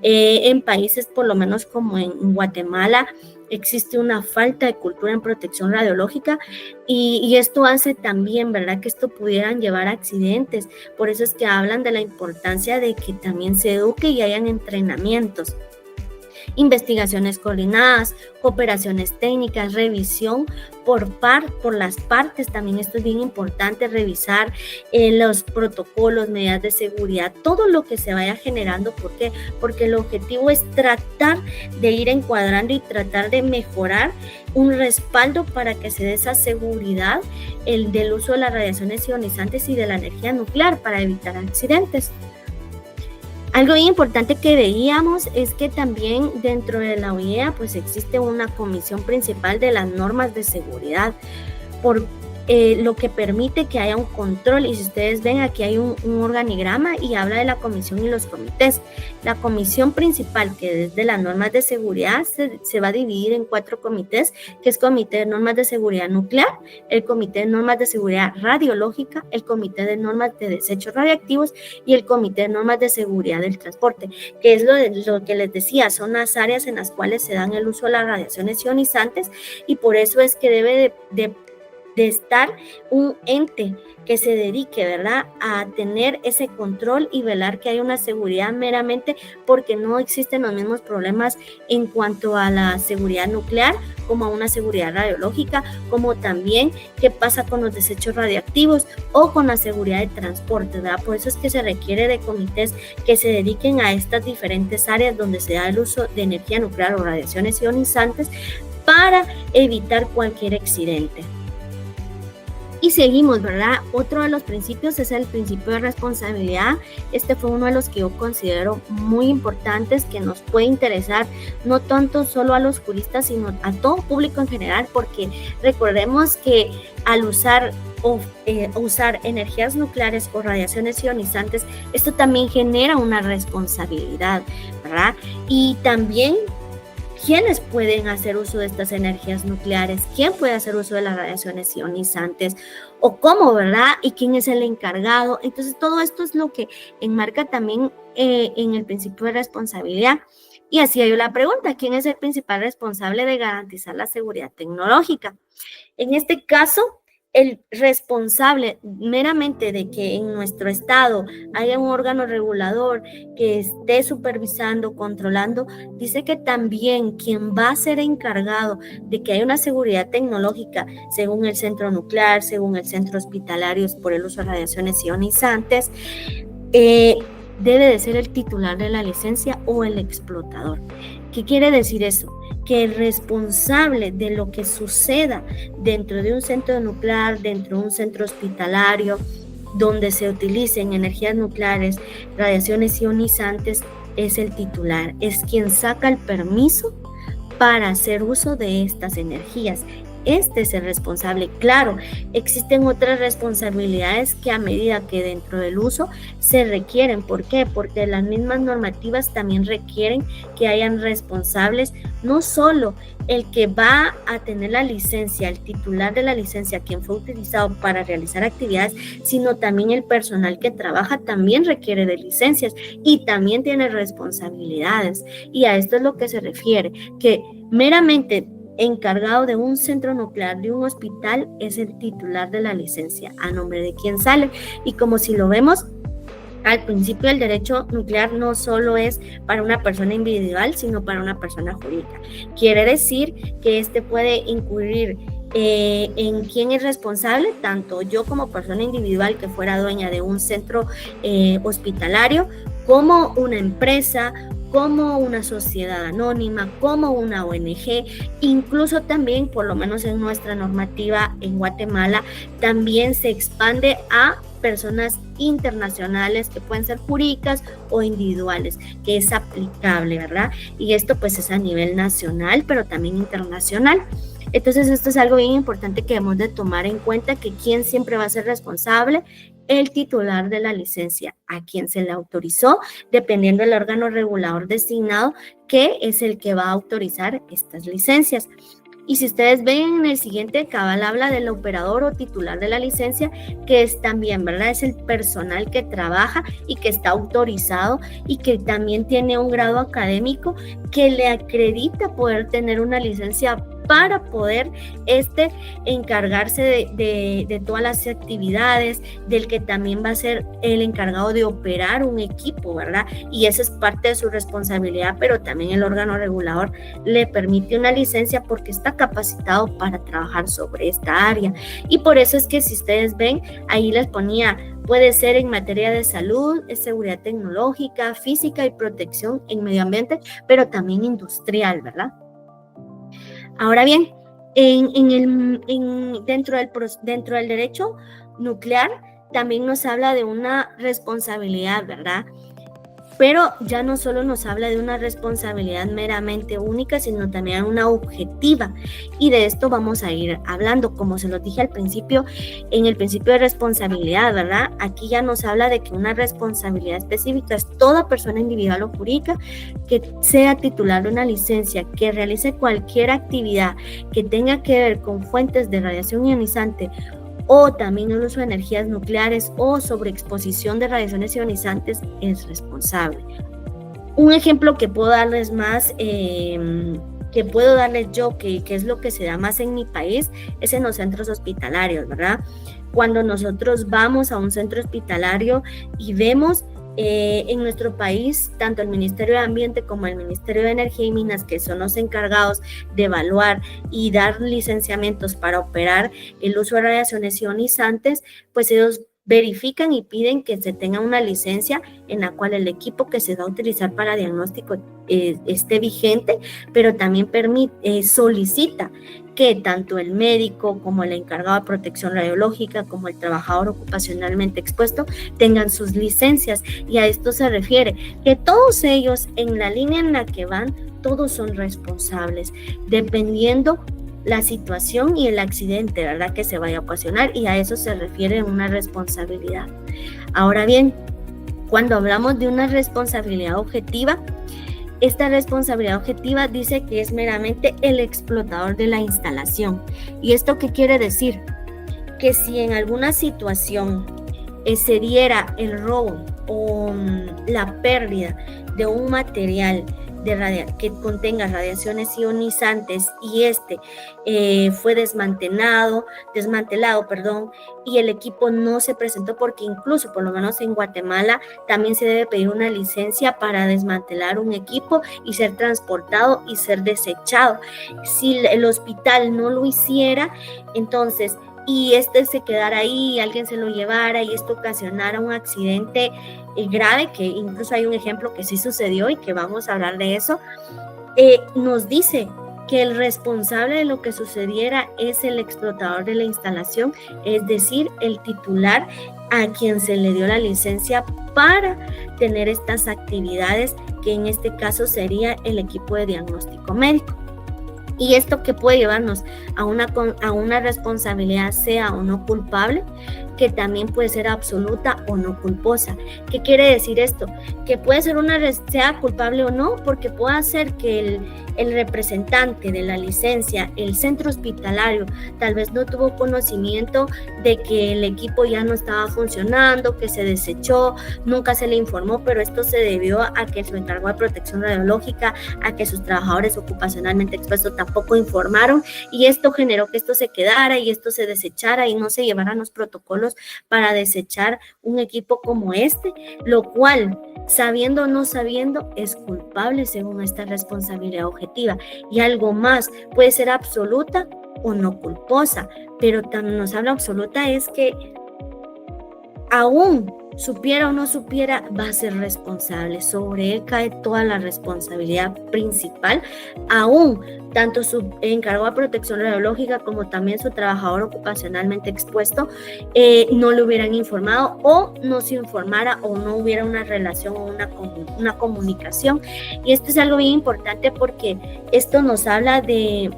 En países, por lo menos como en Guatemala, existe una falta de cultura en protección radiológica, y esto hace también, ¿verdad?, que esto pudieran llevar a accidentes. Por eso es que hablan de la importancia de que también se eduque y hayan entrenamientos. investigaciones coordinadas, cooperaciones técnicas, revisión por las partes. También esto es bien importante, revisar los protocolos, medidas de seguridad, todo lo que se vaya generando. ¿Por qué? Porque el objetivo es tratar de ir encuadrando y tratar de mejorar un respaldo para que se dé esa seguridad del uso de las radiaciones ionizantes y de la energía nuclear para evitar accidentes. Algo bien importante que veíamos es que también dentro de la OIEA pues existe una comisión principal de las normas de seguridad, lo que permite que haya un control. Y si ustedes ven, aquí hay un organigrama y habla de la comisión y los comités. La comisión principal, que es de las normas de seguridad, se va a dividir en 4 comités, que es Comité de Normas de Seguridad Nuclear, el Comité de Normas de Seguridad Radiológica, el Comité de Normas de Desechos Radiactivos y el Comité de Normas de Seguridad del Transporte, que es lo que les decía, son las áreas en las cuales se dan el uso de las radiaciones ionizantes, y por eso es que debe de estar un ente que se dedique, ¿verdad?, a tener ese control y velar que haya una seguridad, meramente porque no existen los mismos problemas en cuanto a la seguridad nuclear como a una seguridad radiológica, como también qué pasa con los desechos radiactivos o con la seguridad de transporte, ¿verdad? Por eso es que se requiere de comités que se dediquen a estas diferentes áreas donde se da el uso de energía nuclear o radiaciones ionizantes para evitar cualquier accidente. Y seguimos, ¿verdad? Otro de los principios es el principio de responsabilidad. Este fue uno de los que yo considero muy importantes, que nos puede interesar no tanto solo a los juristas, sino a todo público en general, porque recordemos que al usar energías nucleares o radiaciones ionizantes, esto también genera una responsabilidad, ¿verdad? Y también, ¿quiénes pueden hacer uso de estas energías nucleares? ¿Quién puede hacer uso de las radiaciones ionizantes? ¿O cómo, verdad? ¿Y quién es el encargado? Entonces, todo esto es lo que enmarca también en el principio de responsabilidad. Y así hay la pregunta, ¿quién es el principal responsable de garantizar la seguridad tecnológica? En este caso, el responsable meramente de que en nuestro estado haya un órgano regulador que esté supervisando, controlando, dice que también quien va a ser encargado de que haya una seguridad tecnológica, según el centro nuclear, según el centro hospitalario por el uso de radiaciones ionizantes, debe de ser el titular de la licencia o el explotador. ¿Qué quiere decir eso? Que el responsable de lo que suceda dentro de un centro nuclear, dentro de un centro hospitalario, donde se utilicen energías nucleares, radiaciones ionizantes, es el titular, es quien saca el permiso para hacer uso de estas energías. Este es el responsable. Claro, existen otras responsabilidades que a medida que dentro del uso se requieren. ¿Por qué? Porque las mismas normativas también requieren que hayan responsables, no solo el que va a tener la licencia, el titular de la licencia, quien fue utilizado para realizar actividades, sino también el personal que trabaja también requiere de licencias y también tiene responsabilidades. Y a esto es lo que se refiere, que meramente encargado de un centro nuclear, de un hospital, es el titular de la licencia, a nombre de quien sale. Y como si lo vemos, al principio el derecho nuclear no solo es para una persona individual, sino para una persona jurídica. Quiere decir que este puede incurrir en quién es responsable, tanto yo como persona individual que fuera dueña de un centro hospitalario, como una empresa, como una sociedad anónima, como una ONG, incluso también, por lo menos en nuestra normativa en Guatemala, también se expande a personas internacionales que pueden ser jurídicas o individuales, que es aplicable, ¿verdad? Y esto pues es a nivel nacional, pero también internacional. Entonces esto es algo bien importante que debemos de tomar en cuenta, que quién siempre va a ser responsable, el titular de la licencia, a quien se le autorizó, dependiendo del órgano regulador designado, que es el que va a autorizar estas licencias. Y si ustedes ven en el siguiente, cabal habla del operador o titular de la licencia, que es también, ¿verdad? Es el personal que trabaja y que está autorizado y que también tiene un grado académico que le acredita poder tener una licencia para poder encargarse de todas las actividades, del que también va a ser el encargado de operar un equipo, ¿verdad? Y esa es parte de su responsabilidad, pero también el órgano regulador le permite una licencia porque está capacitado para trabajar sobre esta área. Y por eso es que si ustedes ven, ahí les ponía, puede ser en materia de salud, seguridad tecnológica, física y protección en medio ambiente, pero también industrial, ¿verdad? Ahora bien, dentro del derecho nuclear también nos habla de una responsabilidad, ¿verdad? Pero ya no solo nos habla de una responsabilidad meramente única, sino también una objetiva. Y de esto vamos a ir hablando, como se los dije al principio, en el principio de responsabilidad, ¿verdad? Aquí ya nos habla de que una responsabilidad específica es toda persona individual o jurídica que sea titular de una licencia, que realice cualquier actividad que tenga que ver con fuentes de radiación ionizante o también el uso de energías nucleares o sobreexposición de radiaciones ionizantes es responsable. Un ejemplo que puedo darles más, que es lo que se da más en mi país, es en los centros hospitalarios, ¿verdad? Cuando nosotros vamos a un centro hospitalario y vemos en nuestro país, tanto el Ministerio de Ambiente como el Ministerio de Energía y Minas, que son los encargados de evaluar y dar licenciamientos para operar el uso de radiaciones ionizantes, pues ellos verifican y piden que se tenga una licencia en la cual el equipo que se va a utilizar para diagnóstico esté vigente, pero también solicita que tanto el médico como el encargado de protección radiológica como el trabajador ocupacionalmente expuesto tengan sus licencias, y a esto se refiere que todos ellos en la línea en la que van, todos son responsables dependiendo la situación y el accidente, ¿verdad?, que se vaya a ocasionar, y a eso se refiere una responsabilidad. Ahora bien, cuando hablamos de una responsabilidad objetiva, esta responsabilidad objetiva dice que es meramente el explotador de la instalación. ¿Y esto qué quiere decir? Que si en alguna situación se diera el robo o la pérdida de un material que contenga radiaciones ionizantes y fue desmantelado, y el equipo no se presentó, porque incluso por lo menos en Guatemala también se debe pedir una licencia para desmantelar un equipo y ser transportado y ser desechado. Si el hospital no lo hiciera, entonces y se quedara ahí, alguien se lo llevara y esto ocasionara un accidente grave, que incluso hay un ejemplo que sí sucedió y que vamos a hablar de eso, nos dice que el responsable de lo que sucediera es el explotador de la instalación, es decir, el titular a quien se le dio la licencia para tener estas actividades, que en este caso sería el equipo de diagnóstico médico. Y esto que puede llevarnos a una responsabilidad, sea o no culpable, que también puede ser absoluta o no culposa. ¿Qué quiere decir esto? Que puede ser sea culpable o no, porque puede ser que el representante de la licencia, el centro hospitalario, tal vez no tuvo conocimiento de que el equipo ya no estaba funcionando, que se desechó, nunca se le informó, pero esto se debió a que su encargado de protección radiológica, a que sus trabajadores ocupacionalmente expuestos tampoco informaron, y esto generó que esto se quedara y esto se desechara y no se llevaran los protocolos para desechar un equipo como lo cual, sabiendo o no sabiendo, es culpable según esta responsabilidad objetiva. Y algo más, puede ser absoluta o no culposa, pero también nos habla absoluta, es que aún supiera o no supiera, va a ser responsable. Sobre él cae toda la responsabilidad principal, aún tanto su encargado de protección radiológica como también su trabajador ocupacionalmente expuesto no le hubieran informado, o no se informara, o no hubiera una relación o una comunicación. Y esto es algo bien importante, porque esto nos habla de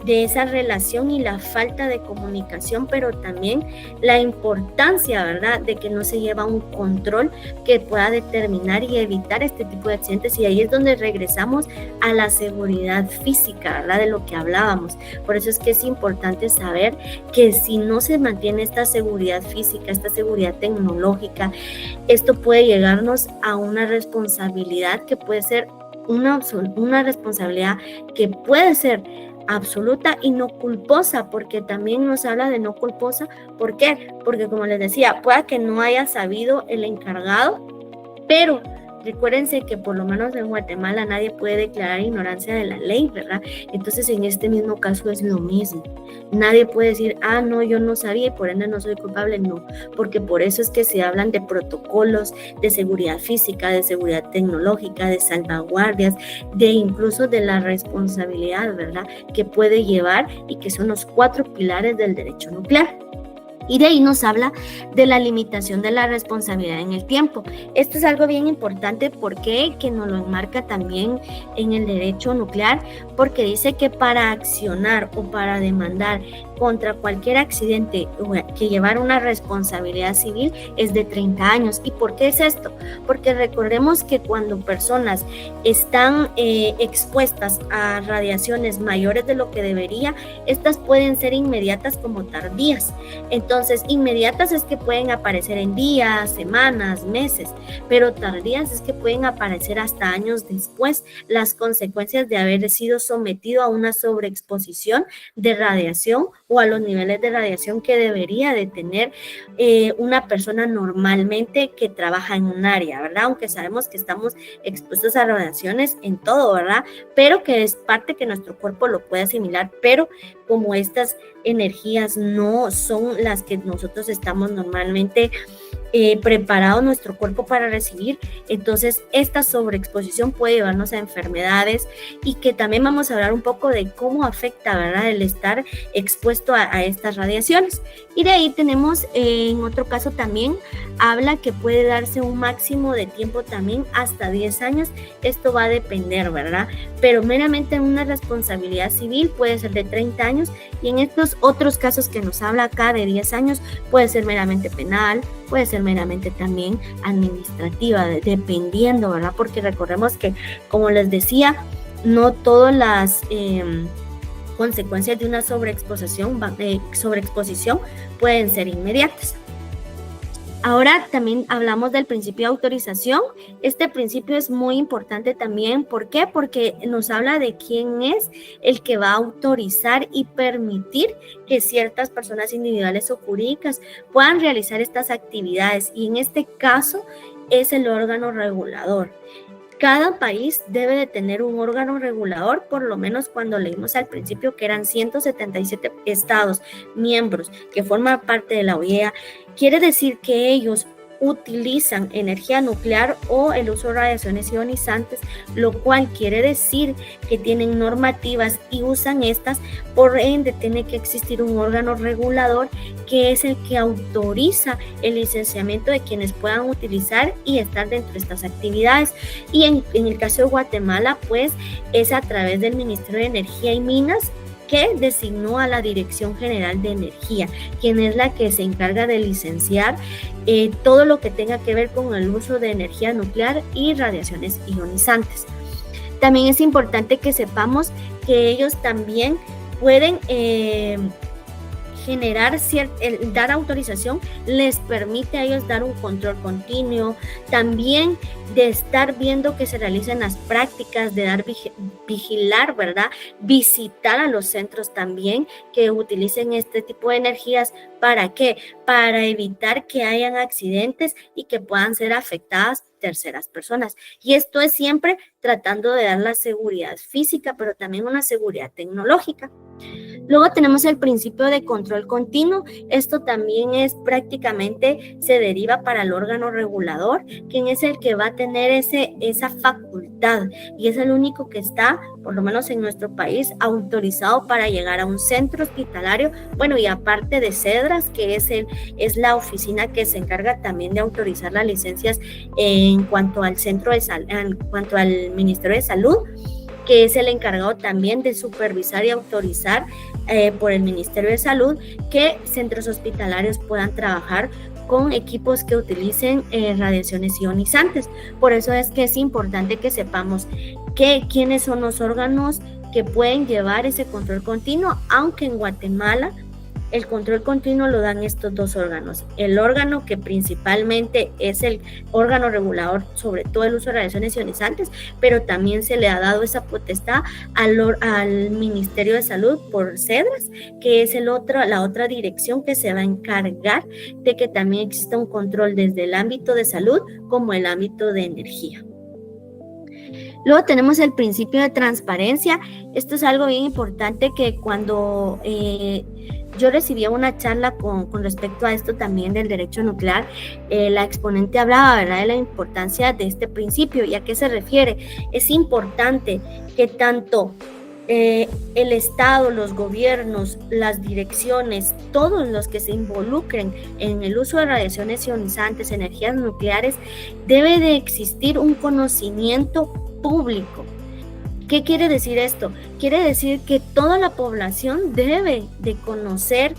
esa relación y la falta de comunicación, pero también la importancia, ¿verdad?, de que no se lleva un control que pueda determinar y evitar este tipo de accidentes. Y ahí es donde regresamos a la seguridad física, ¿verdad?, de lo que hablábamos. Por eso es que es importante saber que si no se mantiene esta seguridad física, esta seguridad tecnológica, esto puede llegarnos a una responsabilidad que puede ser una responsabilidad que puede ser absoluta y no culposa, porque también nos habla de no culposa. ¿Por qué? Porque como les decía, pueda que no haya sabido el encargado, pero recuérdense que por lo menos en Guatemala nadie puede declarar ignorancia de la ley, ¿verdad? Entonces en este mismo caso es lo mismo. Nadie puede decir, no, yo no sabía y por ende no soy culpable. No, porque por eso es que se hablan de protocolos de seguridad física, de seguridad tecnológica, de salvaguardias, de incluso de la responsabilidad, ¿verdad? Que puede llevar y que son los 4 pilares del derecho nuclear. Y de ahí nos habla de la limitación de la responsabilidad en el tiempo. Esto es algo bien importante porque que nos lo enmarca también en el derecho nuclear, porque dice que para accionar o para demandar contra cualquier accidente que llevar una responsabilidad civil es de 30 años. ¿Y por qué es esto? Porque recordemos que cuando personas están expuestas a radiaciones mayores de lo que debería, estas pueden ser inmediatas como tardías. Entonces, inmediatas es que pueden aparecer en días, semanas, meses, pero tardías es que pueden aparecer hasta años después, las consecuencias de haber sido sometido a una sobreexposición de radiación o a los niveles de radiación que debería de tener una persona normalmente que trabaja en un área, ¿verdad? Aunque sabemos que estamos expuestos a radiaciones en todo, ¿verdad? Pero que es parte que nuestro cuerpo lo puede asimilar, pero como estas energías no son las que nosotros estamos normalmente preparado nuestro cuerpo para recibir, entonces esta sobreexposición puede llevarnos a enfermedades y que también vamos a hablar un poco de cómo afecta, ¿verdad?, el estar expuesto a estas radiaciones. Y de ahí tenemos, en otro caso también, habla que puede darse un máximo de tiempo también hasta 10 años, esto va a depender, ¿verdad? Pero meramente una responsabilidad civil puede ser de 30 años y en estos otros casos que nos habla acá de 10 años puede ser meramente penal, puede ser meramente también administrativa, dependiendo, ¿verdad? Porque recordemos que, como les decía, no todas las consecuencias de una sobreexposición pueden ser inmediatas. Ahora también hablamos del principio de autorización. Este principio es muy importante también. ¿Por qué? Porque nos habla de quién es el que va a autorizar y permitir que ciertas personas individuales o jurídicas puedan realizar estas actividades. Y en este caso es el órgano regulador. Cada país debe de tener un órgano regulador, por lo menos cuando leímos al principio que eran 177 estados miembros que forman parte de la OEA, quiere decir que ellos utilizan energía nuclear o el uso de radiaciones ionizantes, lo cual quiere decir que tienen normativas y usan estas, por ende tiene que existir un órgano regulador que es el que autoriza el licenciamiento de quienes puedan utilizar y estar dentro de estas actividades. Y en el caso de Guatemala, pues es a través del Ministerio de Energía y Minas, que designó a la Dirección General de Energía, quien es la que se encarga de licenciar todo lo que tenga que ver con el uso de energía nuclear y radiaciones ionizantes. También es importante que sepamos que ellos también pueden dar autorización, les permite a ellos dar un control continuo, también de estar viendo que se realicen las prácticas, de vigilar, ¿verdad? Visitar a los centros también que utilicen este tipo de energías. ¿Para qué? Para evitar que hayan accidentes y que puedan ser afectadas terceras personas. Y esto es siempre tratando de dar la seguridad física, pero también una seguridad tecnológica. Luego tenemos el principio de control continuo. Esto también es prácticamente, se deriva para el órgano regulador, quien es el que va a tener esa facultad y es el único que está, por lo menos en nuestro país, autorizado para llegar a un centro hospitalario. Bueno, y aparte de CEDRAS, que es la oficina que se encarga también de autorizar las licencias en cuanto al Ministerio de Salud, que es el encargado también de supervisar y autorizar por el Ministerio de Salud que centros hospitalarios puedan trabajar con equipos que utilicen radiaciones ionizantes. Por eso es que es importante que sepamos quiénes son los órganos que pueden llevar ese control continuo, aunque en Guatemala El control continuo lo dan estos dos órganos. El órgano que principalmente es el órgano regulador sobre todo el uso de radiaciones ionizantes, pero también se le ha dado esa potestad al Ministerio de Salud por CEDRAS, que es la otra dirección que se va a encargar de que también exista un control desde el ámbito de salud como el ámbito de energía. Luego tenemos el principio de transparencia. Esto es algo bien importante que cuando yo recibía una charla con respecto a esto también del derecho nuclear, la exponente hablaba, ¿verdad?, de la importancia de este principio. ¿Y a qué se refiere? Es importante que tanto el Estado, los gobiernos, las direcciones, todos los que se involucren en el uso de radiaciones ionizantes, energías nucleares, debe de existir un conocimiento público. ¿Qué quiere decir esto? Quiere decir que toda la población debe de conocer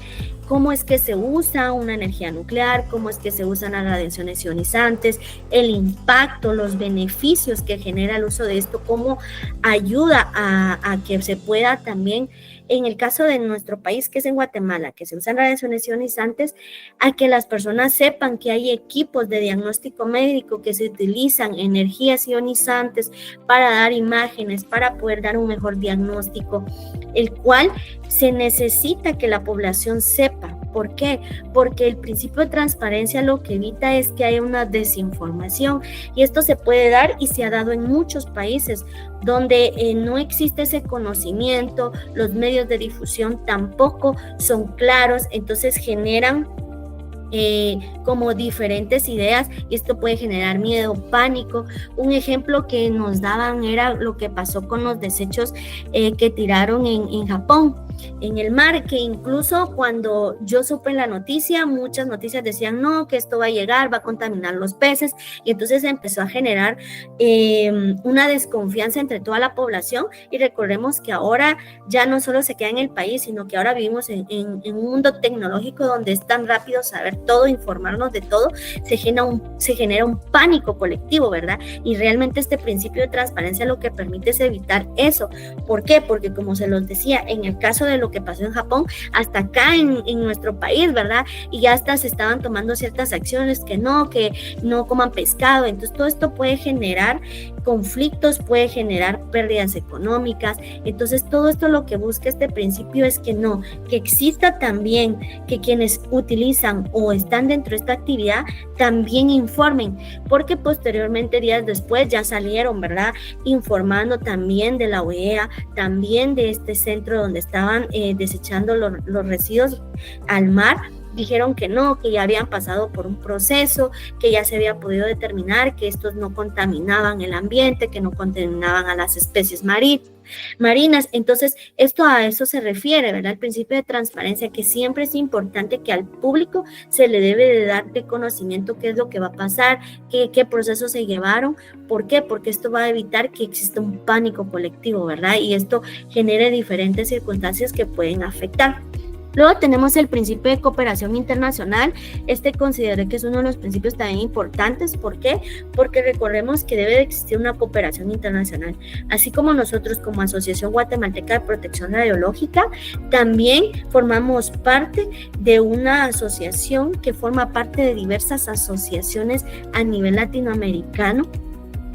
cómo es que se usa una energía nuclear, cómo es que se usan las radiaciones ionizantes, el impacto, los beneficios que genera el uso de esto, cómo ayuda a que se pueda también, en el caso de nuestro país, que es en Guatemala, que se usan radiaciones ionizantes, a que las personas sepan que hay equipos de diagnóstico médico que se utilizan energías ionizantes para dar imágenes, para poder dar un mejor diagnóstico, el cual se necesita que la población sepa. ¿Por qué? Porque el principio de transparencia lo que evita es que haya una desinformación, y esto se puede dar y se ha dado en muchos países donde no existe ese conocimiento, los medios de difusión tampoco son claros, entonces generan como diferentes ideas y esto puede generar miedo, pánico. Un ejemplo que nos daban era lo que pasó con los desechos que tiraron en Japón, en el mar, que incluso cuando yo supe la noticia, muchas noticias decían no, que esto va a llegar, va a contaminar los peces, y entonces empezó a generar una desconfianza entre toda la población. Y recordemos que ahora ya no solo se queda en el país, sino que ahora vivimos en un mundo tecnológico donde es tan rápido saber todo, informarnos de todo, se genera un pánico colectivo, ¿verdad? Y realmente este principio de transparencia lo que permite es evitar eso. ¿Por qué? Porque como se los decía, en el caso de lo que pasó en Japón, hasta acá en nuestro país, ¿verdad? Y ya hasta se estaban tomando ciertas acciones que no coman pescado. Entonces todo esto puede generar conflictos, puede generar pérdidas económicas. Entonces todo esto lo que busca este principio es que exista también que quienes utilizan o están dentro de esta actividad también informen, porque posteriormente, días después, ya salieron, ¿verdad?, informando también de la OEA, también de este centro donde estaban desechando los residuos al mar. Dijeron que no, que ya habían pasado por un proceso, que ya se había podido determinar que estos no contaminaban el ambiente, que no contaminaban a las especies marinas. Entonces, a eso se refiere, ¿verdad? El principio de transparencia, que siempre es importante que al público se le debe de dar de conocimiento qué es lo que va a pasar, qué procesos se llevaron. ¿Por qué? Porque esto va a evitar que exista un pánico colectivo, ¿verdad? Y esto genere diferentes circunstancias que pueden afectar. Luego tenemos el principio de cooperación internacional. Considero que es uno de los principios también importantes. ¿Por qué? Porque recordemos que debe de existir una cooperación internacional. Así como nosotros como Asociación Guatemalteca de Protección Radiológica, también formamos parte de una asociación que forma parte de diversas asociaciones a nivel latinoamericano,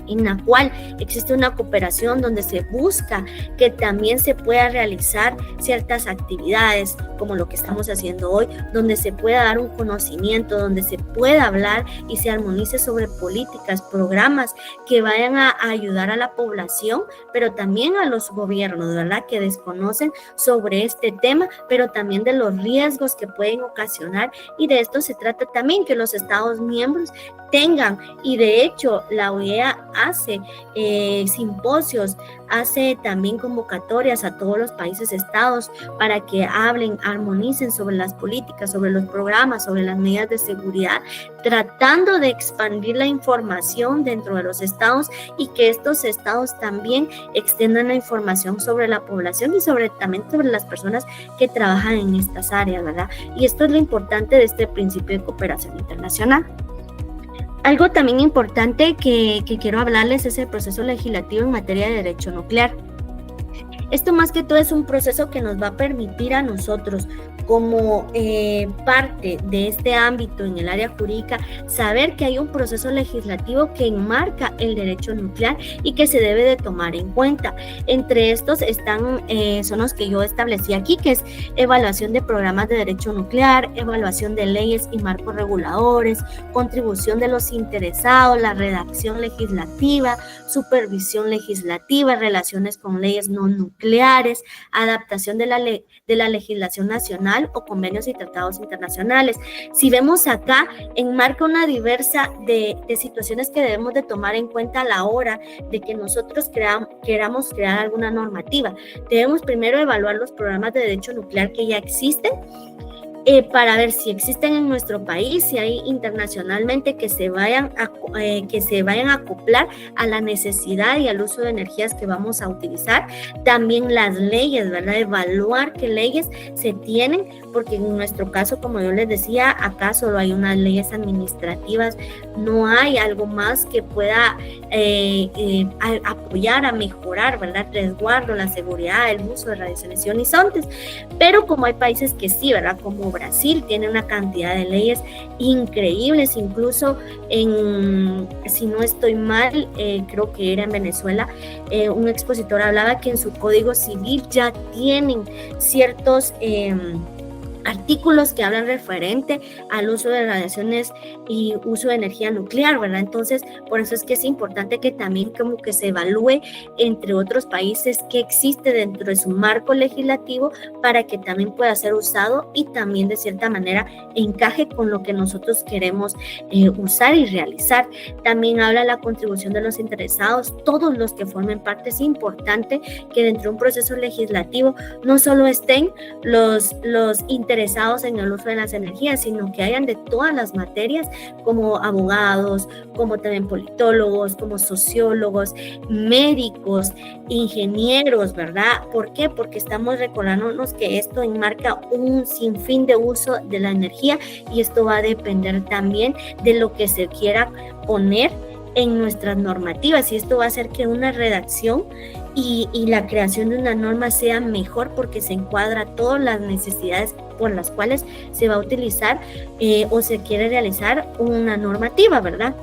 en la cual existe una cooperación donde se busca que también se pueda realizar ciertas actividades como lo que estamos haciendo hoy, donde se pueda dar un conocimiento, donde se pueda hablar y se armonice sobre políticas, programas que vayan a ayudar a la población, pero también a los gobiernos, ¿verdad?, que desconocen sobre este tema, pero también de los riesgos que pueden ocasionar. Y de esto se trata también, que los Estados miembros tengan, y de hecho la OEA hace simposios, hace también convocatorias a todos los países estados para que hablen, armonicen sobre las políticas, sobre los programas, sobre las medidas de seguridad, tratando de expandir la información dentro de los estados y que estos estados también extiendan la información sobre la población y también sobre las personas que trabajan en estas áreas, ¿verdad? Y esto es lo importante de este principio de cooperación internacional. Algo también importante que quiero hablarles es el proceso legislativo en materia de derecho nuclear. Esto más que todo es un proceso que nos va a permitir a nosotros, como parte de este ámbito en el área jurídica, saber que hay un proceso legislativo que enmarca el derecho nuclear y que se debe de tomar en cuenta. Entre estos son los que yo establecí aquí, que es evaluación de programas de derecho nuclear, evaluación de leyes y marcos reguladores, contribución de los interesados, la redacción legislativa, supervisión legislativa, relaciones con leyes no nucleares, adaptación de la legislación nacional o convenios y tratados internacionales. Si vemos acá, enmarca una diversa de situaciones que debemos de tomar en cuenta a la hora de que nosotros queramos crear alguna normativa. Debemos primero evaluar los programas de derecho nuclear que ya existen, para ver si existen en nuestro país, si hay internacionalmente que se vayan a acoplar a la necesidad y al uso de energías que vamos a utilizar. También las leyes, ¿verdad? Evaluar qué leyes se tienen, porque en nuestro caso, como yo les decía, acá solo hay unas leyes administrativas, no hay algo más que pueda apoyar a mejorar, ¿verdad? Resguardo, la seguridad, el uso de radiaciones ionizantes. Pero como hay países que sí, ¿verdad? Como Brasil tiene una cantidad de leyes increíbles, incluso si no estoy mal, creo que era en Venezuela, un expositor hablaba que en su código civil ya tienen ciertos artículos que hablan referente al uso de radiaciones y uso de energía nuclear, ¿verdad? Entonces, por eso es que es importante que también como que se evalúe entre otros países qué existe dentro de su marco legislativo para que también pueda ser usado y también de cierta manera encaje con lo que nosotros queremos usar y realizar. También habla de la contribución de los interesados, todos los que formen parte. Es importante que dentro de un proceso legislativo no solo estén los interesados en el uso de las energías, sino que hayan de todas las materias, como abogados, como también politólogos, como sociólogos, médicos, ingenieros, ¿verdad? ¿Por qué? Porque estamos recordándonos que esto enmarca un sinfín de uso de la energía y esto va a depender también de lo que se quiera poner en nuestras normativas, y esto va a hacer que una redacción y la creación de una norma sea mejor porque se encuadra todas las necesidades por las cuales se va a utilizar o se quiere realizar una normativa, ¿verdad?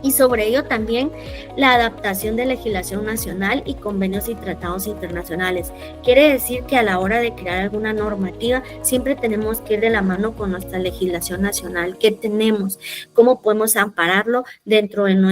Y sobre ello también la adaptación de legislación nacional y convenios y tratados internacionales. Quiere decir que a la hora de crear alguna normativa siempre tenemos que ir de la mano con nuestra legislación nacional. ¿Qué tenemos? ¿Cómo podemos ampararlo dentro de en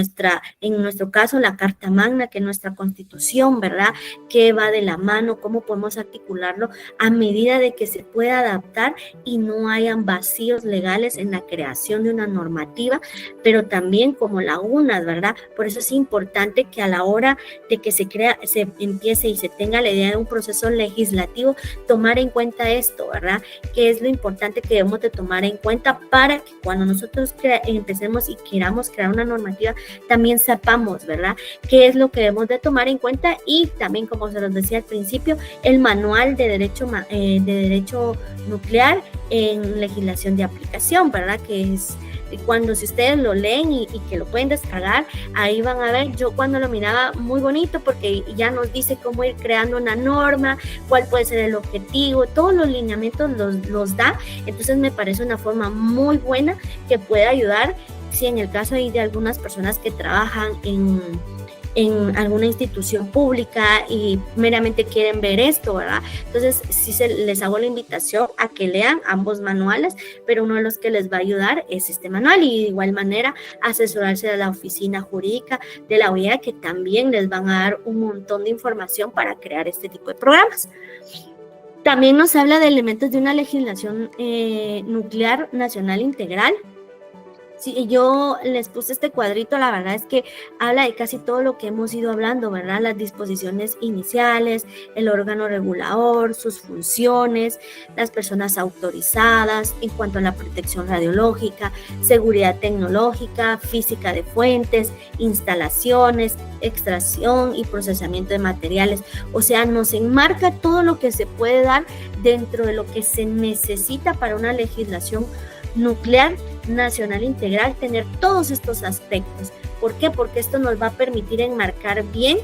nuestro caso, la Carta Magna, que es nuestra Constitución, ¿verdad? ¿Qué va de la mano? ¿Cómo podemos articularlo a medida de que se pueda adaptar y no hayan vacíos legales en la creación de una normativa, pero también como lagunas, ¿verdad? Por eso es importante que a la hora de que se empiece y se tenga la idea de un proceso legislativo, tomar en cuenta esto, ¿verdad? Que es lo importante que debemos de tomar en cuenta para que cuando nosotros empecemos y queramos crear una normativa, también sepamos, ¿verdad? Qué es lo que debemos de tomar en cuenta, y también, como se los decía al principio, el manual de derecho nuclear en legislación de aplicación, ¿verdad? Que es cuando, si ustedes lo leen y que lo pueden descargar, ahí van a ver, yo cuando lo miraba muy bonito porque ya nos dice cómo ir creando una norma, cuál puede ser el objetivo, todos los lineamientos los da. Entonces me parece una forma muy buena que puede ayudar si en el caso hay de algunas personas que trabajan en alguna institución pública y meramente quieren ver esto, ¿verdad? Entonces, sí les hago la invitación a que lean ambos manuales, pero uno de los que les va a ayudar es este manual, y de igual manera asesorarse de la oficina jurídica de la OEA, que también les van a dar un montón de información para crear este tipo de programas. También nos habla de elementos de una legislación nuclear nacional integral. Sí, yo les puse este cuadrito, la verdad es que habla de casi todo lo que hemos ido hablando, ¿verdad? Las disposiciones iniciales, el órgano regulador, sus funciones, las personas autorizadas en cuanto a la protección radiológica, seguridad tecnológica, física de fuentes, instalaciones, extracción y procesamiento de materiales. O sea, nos enmarca todo lo que se puede dar dentro de lo que se necesita para una legislación nuclear nacional integral, tener todos estos aspectos. ¿Por qué? Porque esto nos va a permitir enmarcar bien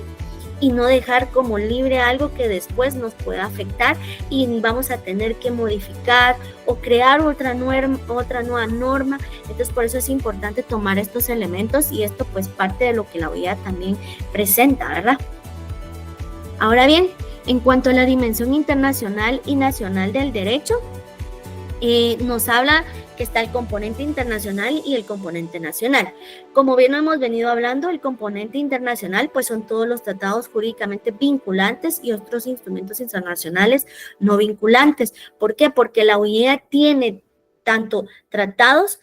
y no dejar como libre algo que después nos pueda afectar y vamos a tener que modificar o crear otra nueva norma. Entonces por eso es importante tomar estos elementos y esto pues parte de lo que la OEA también presenta, ¿verdad? Ahora bien, en cuanto a la dimensión internacional y nacional del derecho, nos habla que está el componente internacional y el componente nacional. Como bien hemos venido hablando, el componente internacional pues son todos los tratados jurídicamente vinculantes y otros instrumentos internacionales no vinculantes. ¿Por qué? Porque la OEA tiene tanto tratados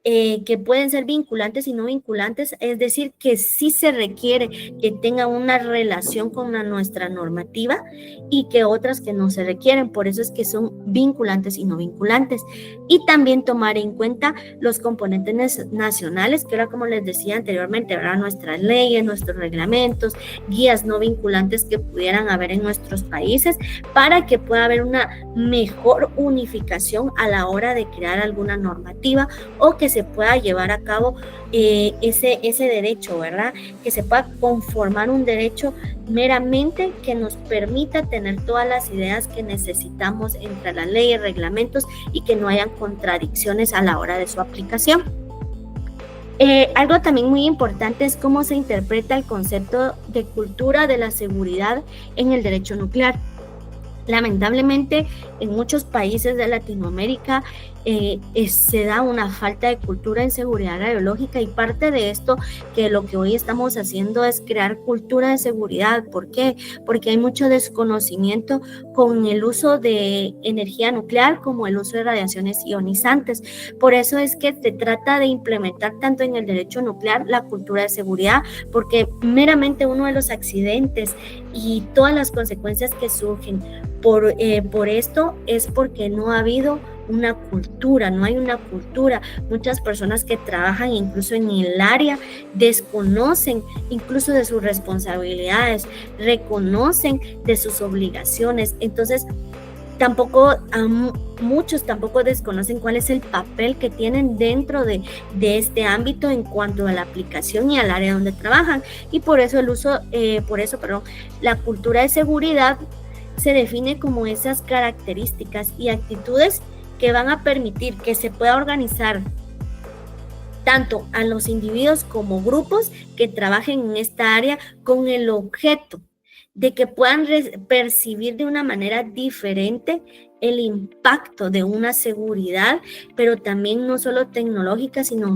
que pueden ser vinculantes y no vinculantes, es decir, que sí se requiere que tenga una relación con nuestra normativa y que otras que no se requieren, por eso es que son vinculantes y no vinculantes. Y también tomar en cuenta los componentes nacionales, que era como les decía anteriormente, ¿verdad? Nuestras leyes, nuestros reglamentos, guías no vinculantes que pudieran haber en nuestros países para que pueda haber una mejor unificación a la hora de crear alguna normativa o que se pueda llevar a cabo ese derecho, ¿verdad? Que se pueda conformar un derecho meramente que nos permita tener todas las ideas que necesitamos entre las leyes, reglamentos y que no hayan contradicciones a la hora de su aplicación. Algo también muy importante es cómo se interpreta el concepto de cultura de la seguridad en el derecho nuclear. Lamentablemente, en muchos países de Latinoamérica se da una falta de cultura en seguridad radiológica y parte de esto que lo que hoy estamos haciendo es crear cultura de seguridad. ¿Por qué? Porque hay mucho desconocimiento con el uso de energía nuclear como el uso de radiaciones ionizantes. Por eso es que se trata de implementar tanto en el derecho nuclear la cultura de seguridad, porque meramente uno de los accidentes y todas las consecuencias que surgen por esto es porque no ha habido una cultura, no hay una cultura. Muchas personas que trabajan incluso en el área desconocen incluso de sus responsabilidades, reconocen de sus obligaciones. Entonces, muchos tampoco desconocen cuál es el papel que tienen dentro de este ámbito en cuanto a la aplicación y al área donde trabajan. Y por eso la cultura de seguridad se define como esas características y actitudes que van a permitir que se pueda organizar tanto a los individuos como grupos que trabajen en esta área con el objeto de que puedan percibir de una manera diferente el impacto de una seguridad, pero también no solo tecnológica, sino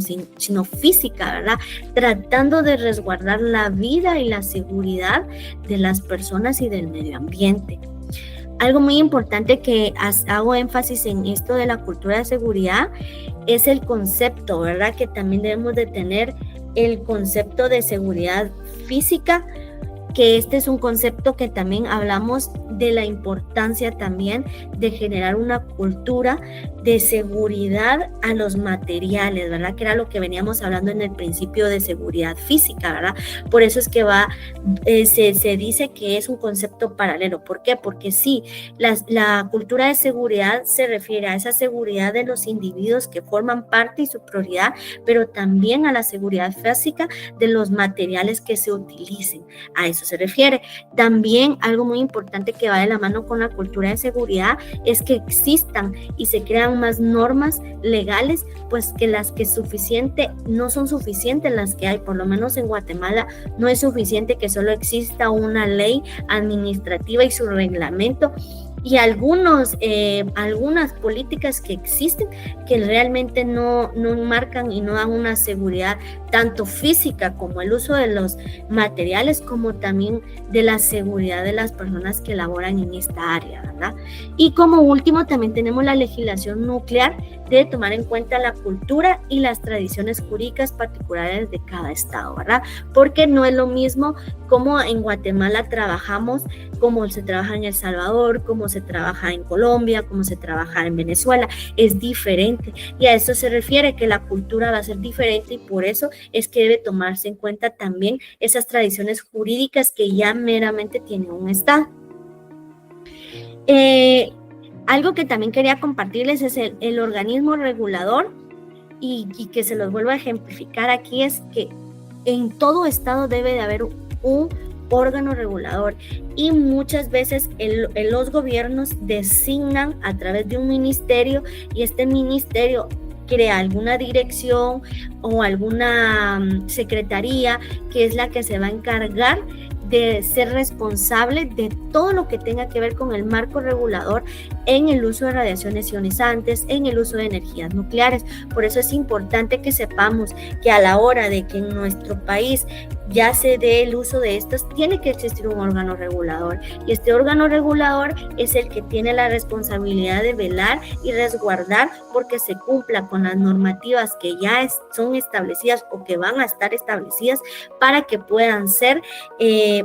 física, ¿verdad? Tratando de resguardar la vida y la seguridad de las personas y del medio ambiente. Algo muy importante que hago énfasis en esto de la cultura de seguridad es el concepto, ¿verdad? Que también debemos de tener el concepto de seguridad física, que este es un concepto que también hablamos de la importancia también de generar una cultura de seguridad a los materiales, ¿verdad? Que era lo que veníamos hablando en el principio de seguridad física, ¿verdad? Por eso es que se dice que es un concepto paralelo. ¿Por qué? Porque sí, la cultura de seguridad se refiere a esa seguridad de los individuos que forman parte y su prioridad, pero también a la seguridad física de los materiales que se utilicen. A eso se refiere. También algo muy importante que va de la mano con la cultura de seguridad es que existan y se crean más normas legales, pues que las que no son suficientes las que hay, por lo menos en Guatemala no es suficiente que solo exista una ley administrativa y su reglamento y algunas políticas que existen que realmente no marcan y no dan una seguridad tanto física como el uso de los materiales como también de la seguridad de las personas que laboran en esta área, ¿verdad? Y como último también tenemos la legislación nuclear, debe tomar en cuenta la cultura y las tradiciones jurídicas particulares de cada estado, ¿verdad? Porque no es lo mismo como en Guatemala trabajamos, como se trabaja en El Salvador, como se trabaja en Colombia, como se trabaja en Venezuela, es diferente y a eso se refiere que la cultura va a ser diferente y por eso es que debe tomarse en cuenta también esas tradiciones jurídicas que ya meramente tiene un estado. Algo que también quería compartirles es el organismo regulador y que se los vuelvo a ejemplificar aquí es que en todo estado debe de haber un órgano regulador, y muchas veces los gobiernos designan a través de un ministerio, y este ministerio crea alguna dirección o alguna secretaría que es la que se va a encargar de ser responsable de todo lo que tenga que ver con el marco regulador en el uso de radiaciones ionizantes, en el uso de energías nucleares. Por eso es importante que sepamos que a la hora de que en nuestro país ya se dé el uso de estas, tiene que existir un órgano regulador, y este órgano regulador es el que tiene la responsabilidad de velar y resguardar porque se cumpla con las normativas que ya son establecidas o que van a estar establecidas para que puedan ser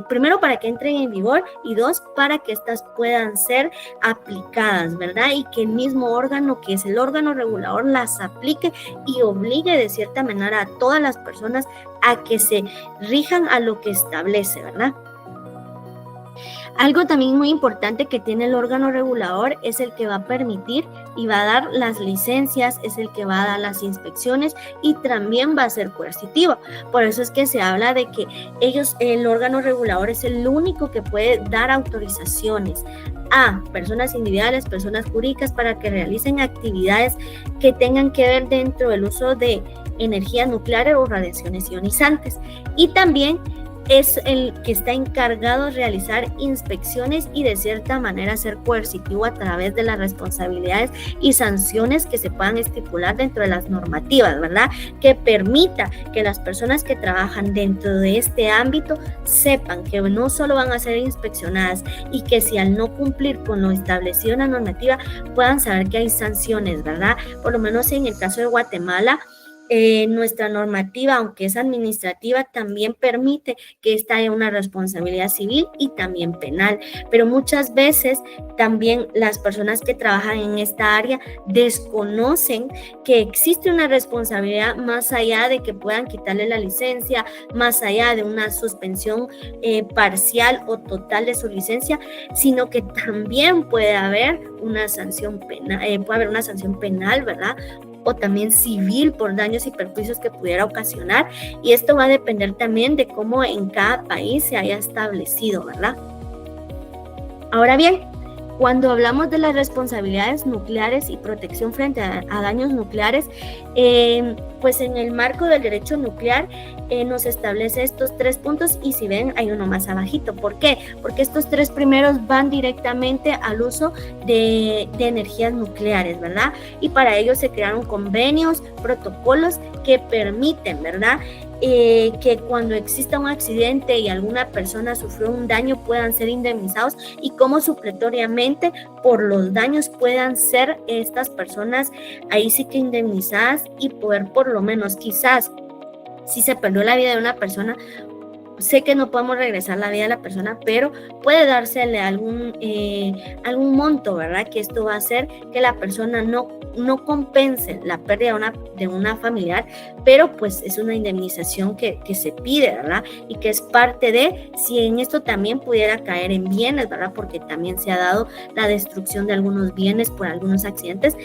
primero para que entren en vigor, y dos, para que estas puedan ser aplicadas, ¿verdad? Y que el mismo órgano, que es el órgano regulador, las aplique y obligue de cierta manera a todas las personas a que se rijan a lo que establece, ¿verdad? Algo también muy importante que tiene el órgano regulador es el que va a permitir y va a dar las licencias, es el que va a dar las inspecciones y también va a ser coercitivo. Por eso es que se habla de que el órgano regulador es el único que puede dar autorizaciones a personas individuales, personas jurídicas, para que realicen actividades que tengan que ver dentro del uso de energías nucleares o radiaciones ionizantes. Y también es el que está encargado de realizar inspecciones y de cierta manera ser coercitivo a través de las responsabilidades y sanciones que se puedan estipular dentro de las normativas, ¿verdad? Que permita que las personas que trabajan dentro de este ámbito sepan que no solo van a ser inspeccionadas, y que si al no cumplir con lo establecido en la normativa puedan saber que hay sanciones, ¿verdad? Por lo menos en el caso de Guatemala, nuestra normativa, aunque es administrativa, también permite que esta haya una responsabilidad civil y también penal, pero muchas veces también las personas que trabajan en esta área desconocen que existe una responsabilidad más allá de que puedan quitarle la licencia, más allá de una suspensión parcial o total de su licencia, sino que también puede haber una sanción penal, ¿verdad? O también civil por daños y perjuicios que pudiera ocasionar, y esto va a depender también de cómo en cada país se haya establecido, ¿verdad? Ahora bien, cuando hablamos de las responsabilidades nucleares y protección frente a daños nucleares, pues en el marco del derecho nuclear nos establece estos 3 puntos, y si ven hay uno más abajito. ¿Por qué? Porque estos 3 primeros van directamente al uso de energías nucleares, ¿verdad? Y para ello se crearon convenios, protocolos que permiten, ¿verdad?, que cuando exista un accidente y alguna persona sufrió un daño puedan ser indemnizados, y cómo supletoriamente por los daños puedan ser estas personas ahí sí que indemnizadas, y poder por lo menos, quizás si se perdió la vida de una persona, sé que no podemos regresar la vida de la persona, pero puede dársele algún monto, ¿verdad? Que esto va a hacer que la persona no compense la pérdida de una familiar, pero pues es una indemnización que se pide, ¿verdad? Y que es parte de, si en esto también pudiera caer en bienes, ¿verdad? Porque también se ha dado la destrucción de algunos bienes por algunos accidentes.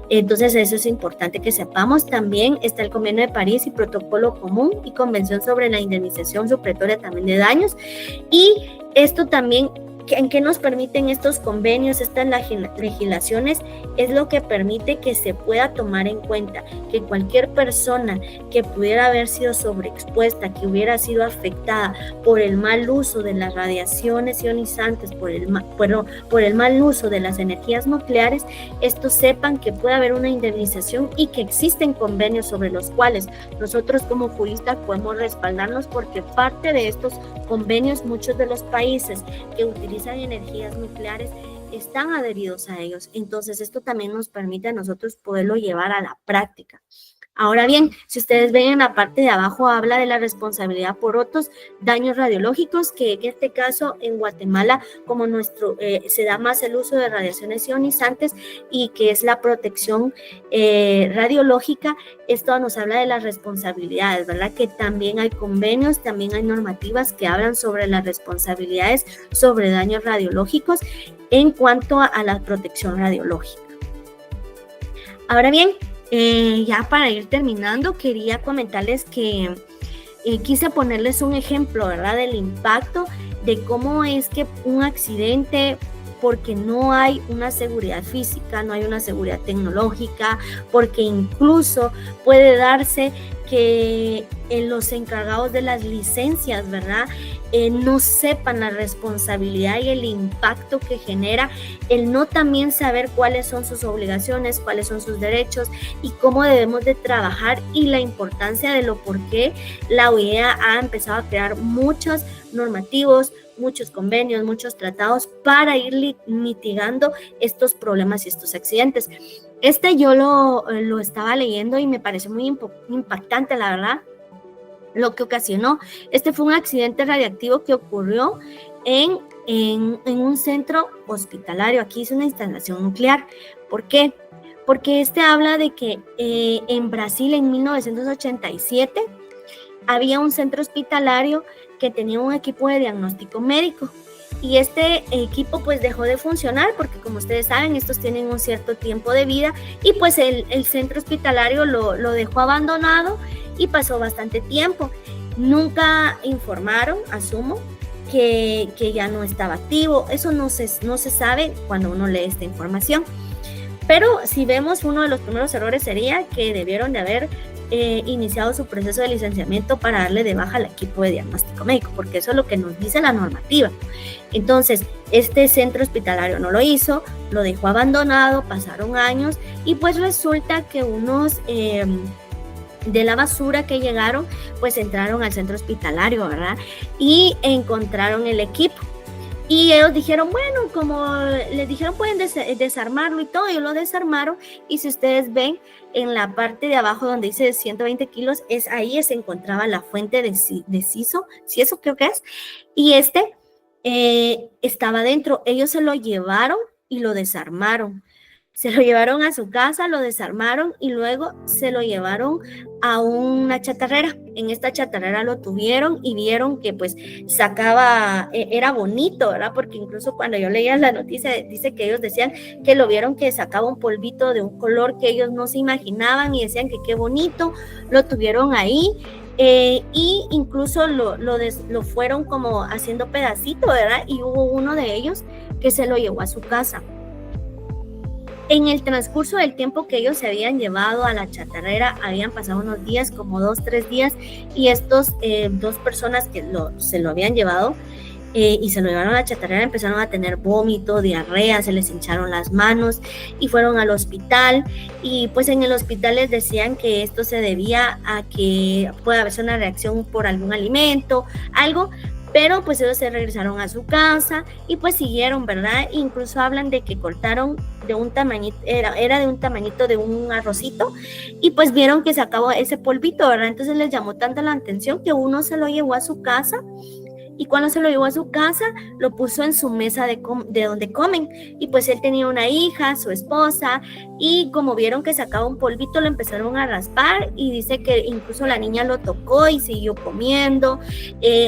Entonces eso es importante que sepamos. También está el Convenio de París y Protocolo Común y Convención sobre la Indemnización Supletoria también de daños. Y esto también, ¿en qué nos permiten estos convenios, estas legislaciones? Es lo que permite que se pueda tomar en cuenta que cualquier persona que pudiera haber sido sobreexpuesta, que hubiera sido afectada por el mal uso de las radiaciones ionizantes, por el mal uso de las energías nucleares, estos sepan que puede haber una indemnización y que existen convenios sobre los cuales nosotros como juristas podemos respaldarnos, porque parte de estos convenios, muchos de los países que utilizan energías nucleares están adheridos a ellos. Entonces esto también nos permite a nosotros poderlo llevar a la práctica. Ahora bien, si ustedes ven en la parte de abajo, habla de la responsabilidad por otros daños radiológicos, que en este caso en Guatemala, como se da más el uso de radiaciones ionizantes y que es la protección radiológica, esto nos habla de las responsabilidades, ¿verdad? Que también hay convenios, también hay normativas que hablan sobre las responsabilidades sobre daños radiológicos en cuanto a la protección radiológica. Ahora bien, ya para ir terminando, quería comentarles que quise ponerles un ejemplo, ¿verdad?, del impacto de cómo es que un accidente, porque no hay una seguridad física, no hay una seguridad tecnológica, porque incluso puede darse que los encargados de las licencias, ¿verdad? No sepan la responsabilidad y el impacto que genera el no también saber cuáles son sus obligaciones, cuáles son sus derechos y cómo debemos de trabajar, y la importancia de lo por qué la OIEA ha empezado a crear muchos normativos, muchos convenios, muchos tratados para ir mitigando estos problemas y estos accidentes. Yo lo estaba leyendo y me pareció muy impactante, la verdad, lo que ocasionó. Fue un accidente radiactivo que ocurrió en un centro hospitalario. Aquí es una instalación nuclear. ¿Por qué? Porque habla de que en Brasil en 1987 había un centro hospitalario que tenía un equipo de diagnóstico médico, y este equipo pues dejó de funcionar porque, como ustedes saben, estos tienen un cierto tiempo de vida, y pues el centro hospitalario lo dejó abandonado y pasó bastante tiempo. Nunca informaron, asumo, que ya no estaba activo. Eso no se sabe cuando uno lee esta información. Pero si vemos, uno de los primeros errores sería que debieron de haber iniciado su proceso de licenciamiento para darle de baja al equipo de diagnóstico médico, porque eso es lo que nos dice la normativa. Entonces, este centro hospitalario no lo hizo, lo dejó abandonado, pasaron años, y pues resulta que unos de la basura que llegaron, pues entraron al centro hospitalario, ¿verdad? Y encontraron el equipo. Y ellos dijeron, bueno, como les dijeron, pueden desarmarlo y todo. Ellos lo desarmaron, y si ustedes ven en la parte de abajo donde dice 120 kilos, ahí se encontraba la fuente de CISO, si eso creo que es, y estaba dentro. Ellos se lo llevaron y lo desarmaron. Se lo llevaron a su casa, lo desarmaron y luego se lo llevaron a una chatarrera. En esta chatarrera lo tuvieron y vieron que pues sacaba, era bonito, ¿verdad? Porque incluso cuando yo leía la noticia, dice que ellos decían que lo vieron que sacaba un polvito de un color que ellos no se imaginaban, y decían que qué bonito, lo tuvieron ahí. Y incluso lo fueron como haciendo pedacito, ¿verdad? Y hubo uno de ellos que se lo llevó a su casa. En el transcurso del tiempo que ellos se habían llevado a la chatarrera, habían pasado unos días, como 2-3 días, y estos dos personas que se lo habían llevado y se lo llevaron a la chatarrera empezaron a tener vómito, diarrea, se les hincharon las manos y fueron al hospital. Y pues en el hospital les decían que esto se debía a que puede haberse una reacción por algún alimento, algo. Pero pues ellos se regresaron a su casa y pues siguieron, ¿verdad? Incluso hablan de que cortaron de un tamañito, era de un tamañito de un arrocito, y pues vieron que se acabó ese polvito, ¿verdad? Entonces les llamó tanto la atención que uno se lo llevó a su casa, y cuando se lo llevó a su casa, lo puso en su mesa de donde comen. Y pues él tenía una hija, su esposa, y como vieron que sacaba un polvito, lo empezaron a raspar, y dice que incluso la niña lo tocó y siguió comiendo.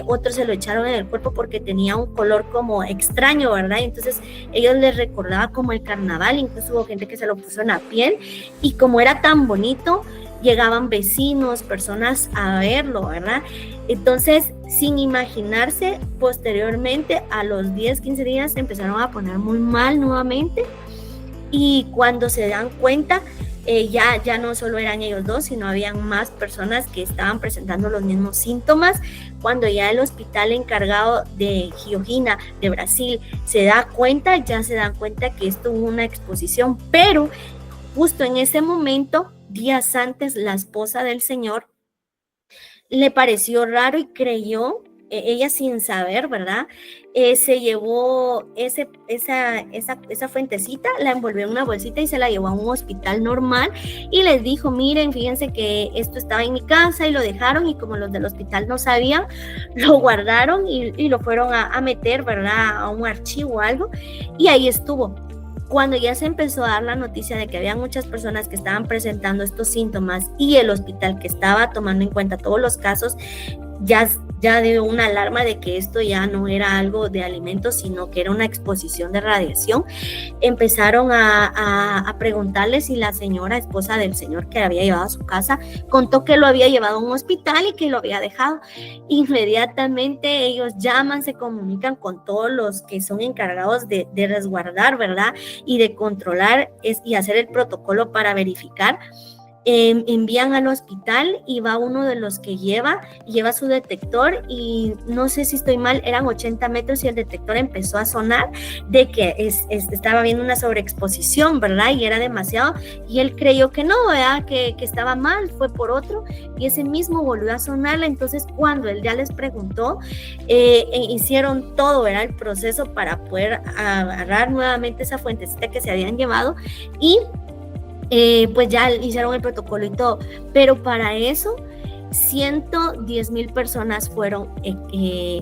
Otros se lo echaron en el cuerpo porque tenía un color como extraño, ¿verdad? Y entonces ellos les recordaba como el carnaval. Incluso hubo gente que se lo puso en la piel, y como era tan bonito, llegaban vecinos, personas a verlo, ¿verdad? Entonces, sin imaginarse, posteriormente, a los 10-15 días, se empezaron a poner muy mal nuevamente, y cuando se dan cuenta, ya no solo eran ellos dos, sino habían más personas que estaban presentando los mismos síntomas. Cuando ya el hospital encargado de Giojina de Brasil ya se dan cuenta que esto hubo una exposición, pero justo en ese momento, días antes, la esposa del señor le pareció raro y creyó, ella sin saber, ¿verdad? Se llevó esa fuentecita, la envolvió en una bolsita y se la llevó a un hospital normal, y les dijo, miren, fíjense que esto estaba en mi casa, y lo dejaron, y como los del hospital no sabían, lo guardaron y lo fueron a meter, ¿verdad? A un archivo o algo, y ahí estuvo. Cuando ya se empezó a dar la noticia de que había muchas personas que estaban presentando estos síntomas, y el hospital que estaba tomando en cuenta todos los casos, ya dio una alarma de que esto ya no era algo de alimentos, sino que era una exposición de radiación. Empezaron a preguntarle si la señora, esposa del señor que había llevado a su casa, contó que lo había llevado a un hospital y que lo había dejado. Inmediatamente ellos llaman, se comunican con todos los que son encargados de resguardar, ¿verdad? Y de controlar y hacer el protocolo para verificar. Envían al hospital y va uno de los que lleva su detector, y no sé si estoy mal, eran 80 metros y el detector empezó a sonar de que estaba habiendo una sobreexposición, ¿verdad? Y era demasiado, y él creyó que no, ¿verdad? Que estaba mal, fue por otro, y ese mismo volvió a sonar. Entonces cuando él ya les preguntó, hicieron todo, era el proceso para poder agarrar nuevamente esa fuentecita que se habían llevado, y pues ya hicieron el protocolo y todo, pero para eso 110,000 personas fueron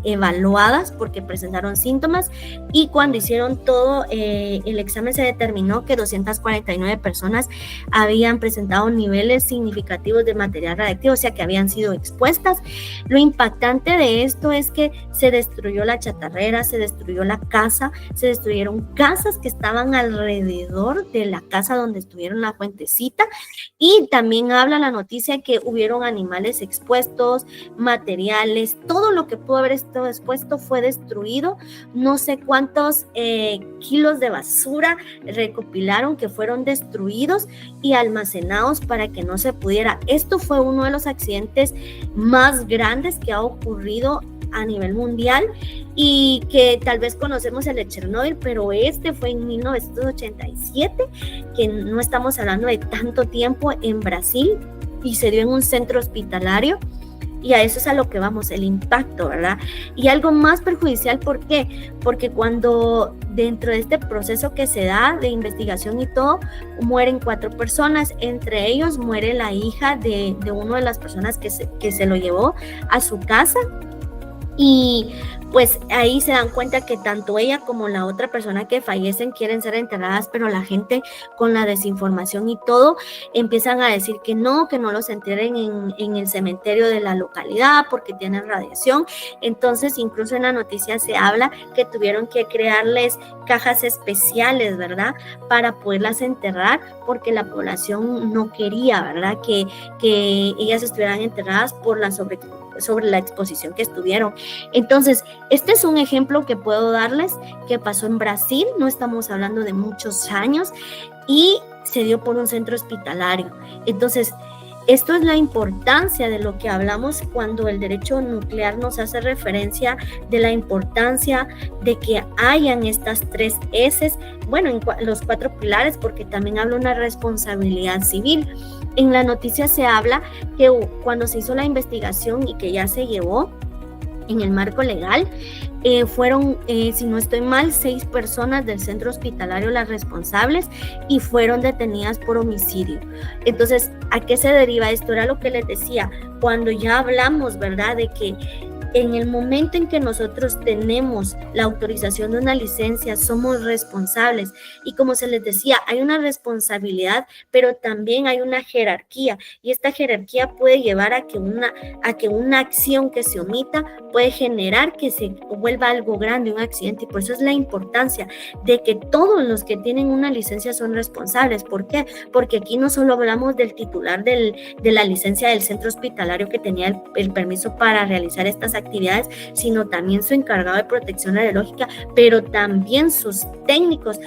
evaluadas porque presentaron síntomas, y cuando hicieron todo el examen se determinó que 249 personas habían presentado niveles significativos de material radiactivo, o sea que habían sido expuestas. Lo impactante de esto es que se destruyó la chatarrera, se destruyó la casa, se destruyeron casas que estaban alrededor de la casa donde estuvieron la fuentecita, y también habla la noticia que hubieron animales expuestos, materiales, todo lo que pudo haber estado expuesto fue destruido. No sé cuántos kilos de basura recopilaron que fueron destruidos y almacenados para que no se pudiera. Esto fue uno de los accidentes más grandes que ha ocurrido a nivel mundial, y que tal vez conocemos el de Chernobyl, pero este fue en 1987, que no estamos hablando de tanto tiempo, en Brasil, y se dio en un centro hospitalario. Y a eso es a lo que vamos, el impacto, ¿verdad? Y algo más perjudicial, ¿por qué? Porque cuando dentro de este proceso que se da de investigación y todo, mueren 4 personas, entre ellos muere la hija de una de las personas que se lo llevó a su casa. Y pues ahí se dan cuenta que tanto ella como la otra persona que fallecen quieren ser enterradas, pero la gente, con la desinformación y todo, empiezan a decir que no los entierren en el cementerio de la localidad porque tienen radiación. Entonces incluso en la noticia se habla que tuvieron que crearles cajas especiales, ¿verdad? Para poderlas enterrar, porque la población no quería, ¿verdad? Que ellas estuvieran enterradas por la sobre la exposición que estuvieron. Entonces, este es un ejemplo que puedo darles que pasó en Brasil, no estamos hablando de muchos años, y se dio por un centro hospitalario. Entonces, esto es la importancia de lo que hablamos cuando el derecho nuclear nos hace referencia de la importancia de que hayan estas 3 S, bueno, en los 4 pilares, porque también habla una responsabilidad civil. En la noticia se habla que cuando se hizo la investigación y que ya se llevó en el marco legal, fueron, si no estoy mal, 6 personas del centro hospitalario las responsables, y fueron detenidas por homicidio. Entonces, ¿a qué se deriva esto? Era lo que les decía, cuando ya hablamos, ¿verdad?, de que en el momento en que nosotros tenemos la autorización de una licencia, somos responsables. Y como se les decía, hay una responsabilidad, pero también hay una jerarquía. Y esta jerarquía puede llevar a que una acción que se omita puede generar que se vuelva algo grande, un accidente. Y por eso es la importancia de que todos los que tienen una licencia son responsables. ¿Por qué? Porque aquí no solo hablamos del titular de la licencia del centro hospitalario que tenía el permiso para realizar estas actividades, sino también su encargado de protección radiológica, pero también sus técnicos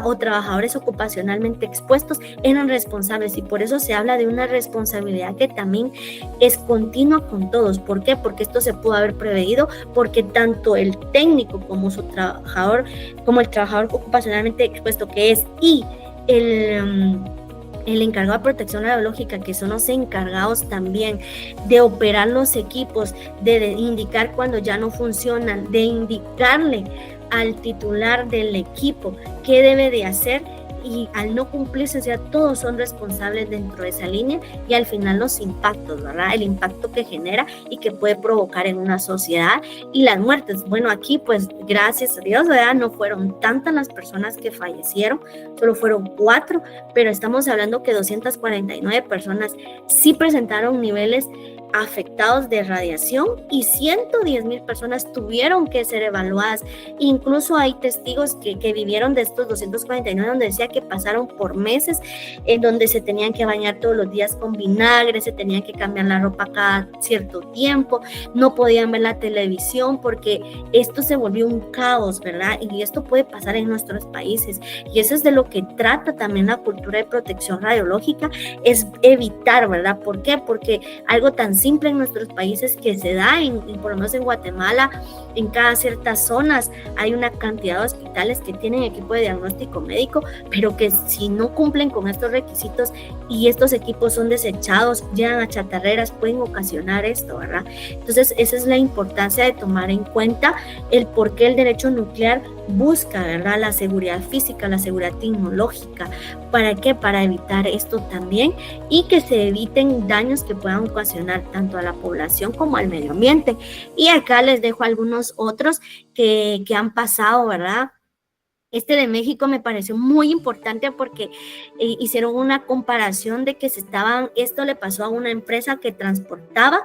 o trabajadores ocupacionalmente expuestos eran responsables, y por eso se habla de una responsabilidad que también es continua con todos. ¿Por qué? Porque esto se pudo haber preveído, porque tanto el técnico como el trabajador ocupacionalmente expuesto que es, y el encargado de protección radiológica, que son los encargados también de operar los equipos, de indicar cuando ya no funcionan, de indicarle al titular del equipo qué debe de hacer, y al no cumplirse, o sea, todos son responsables dentro de esa línea, y al final los impactos, ¿verdad? El impacto que genera y que puede provocar en una sociedad, y las muertes. Bueno, aquí pues gracias a Dios, ¿verdad? No fueron tantas las personas que fallecieron, solo fueron 4, pero estamos hablando que 249 personas sí presentaron niveles afectados de radiación y 110,000 personas tuvieron que ser evaluadas. Incluso hay testigos que vivieron de estos 249 donde decía que pasaron por meses en donde se tenían que bañar todos los días con vinagre, se tenían que cambiar la ropa cada cierto tiempo, no podían ver la televisión porque esto se volvió un caos, ¿verdad? Y esto puede pasar en nuestros países y eso es de lo que trata también la cultura de protección radiológica, es evitar, ¿verdad? ¿Por qué? Porque algo tan simple en nuestros países que se da, por lo menos en Guatemala, en cada ciertas zonas hay una cantidad de hospitales que tienen equipo de diagnóstico médico, pero que si no cumplen con estos requisitos y estos equipos son desechados, llegan a chatarreras, pueden ocasionar esto, ¿verdad? Entonces, esa es la importancia de tomar en cuenta el por qué el derecho nuclear busca, ¿verdad?, la seguridad física, la seguridad tecnológica. ¿Para qué? Para evitar esto también y que se eviten daños que puedan ocasionar tanto a la población como al medio ambiente. Y acá les dejo algunos otros que han pasado, ¿verdad? Este de México me pareció muy importante porque hicieron una comparación de que esto le pasó a una empresa que transportaba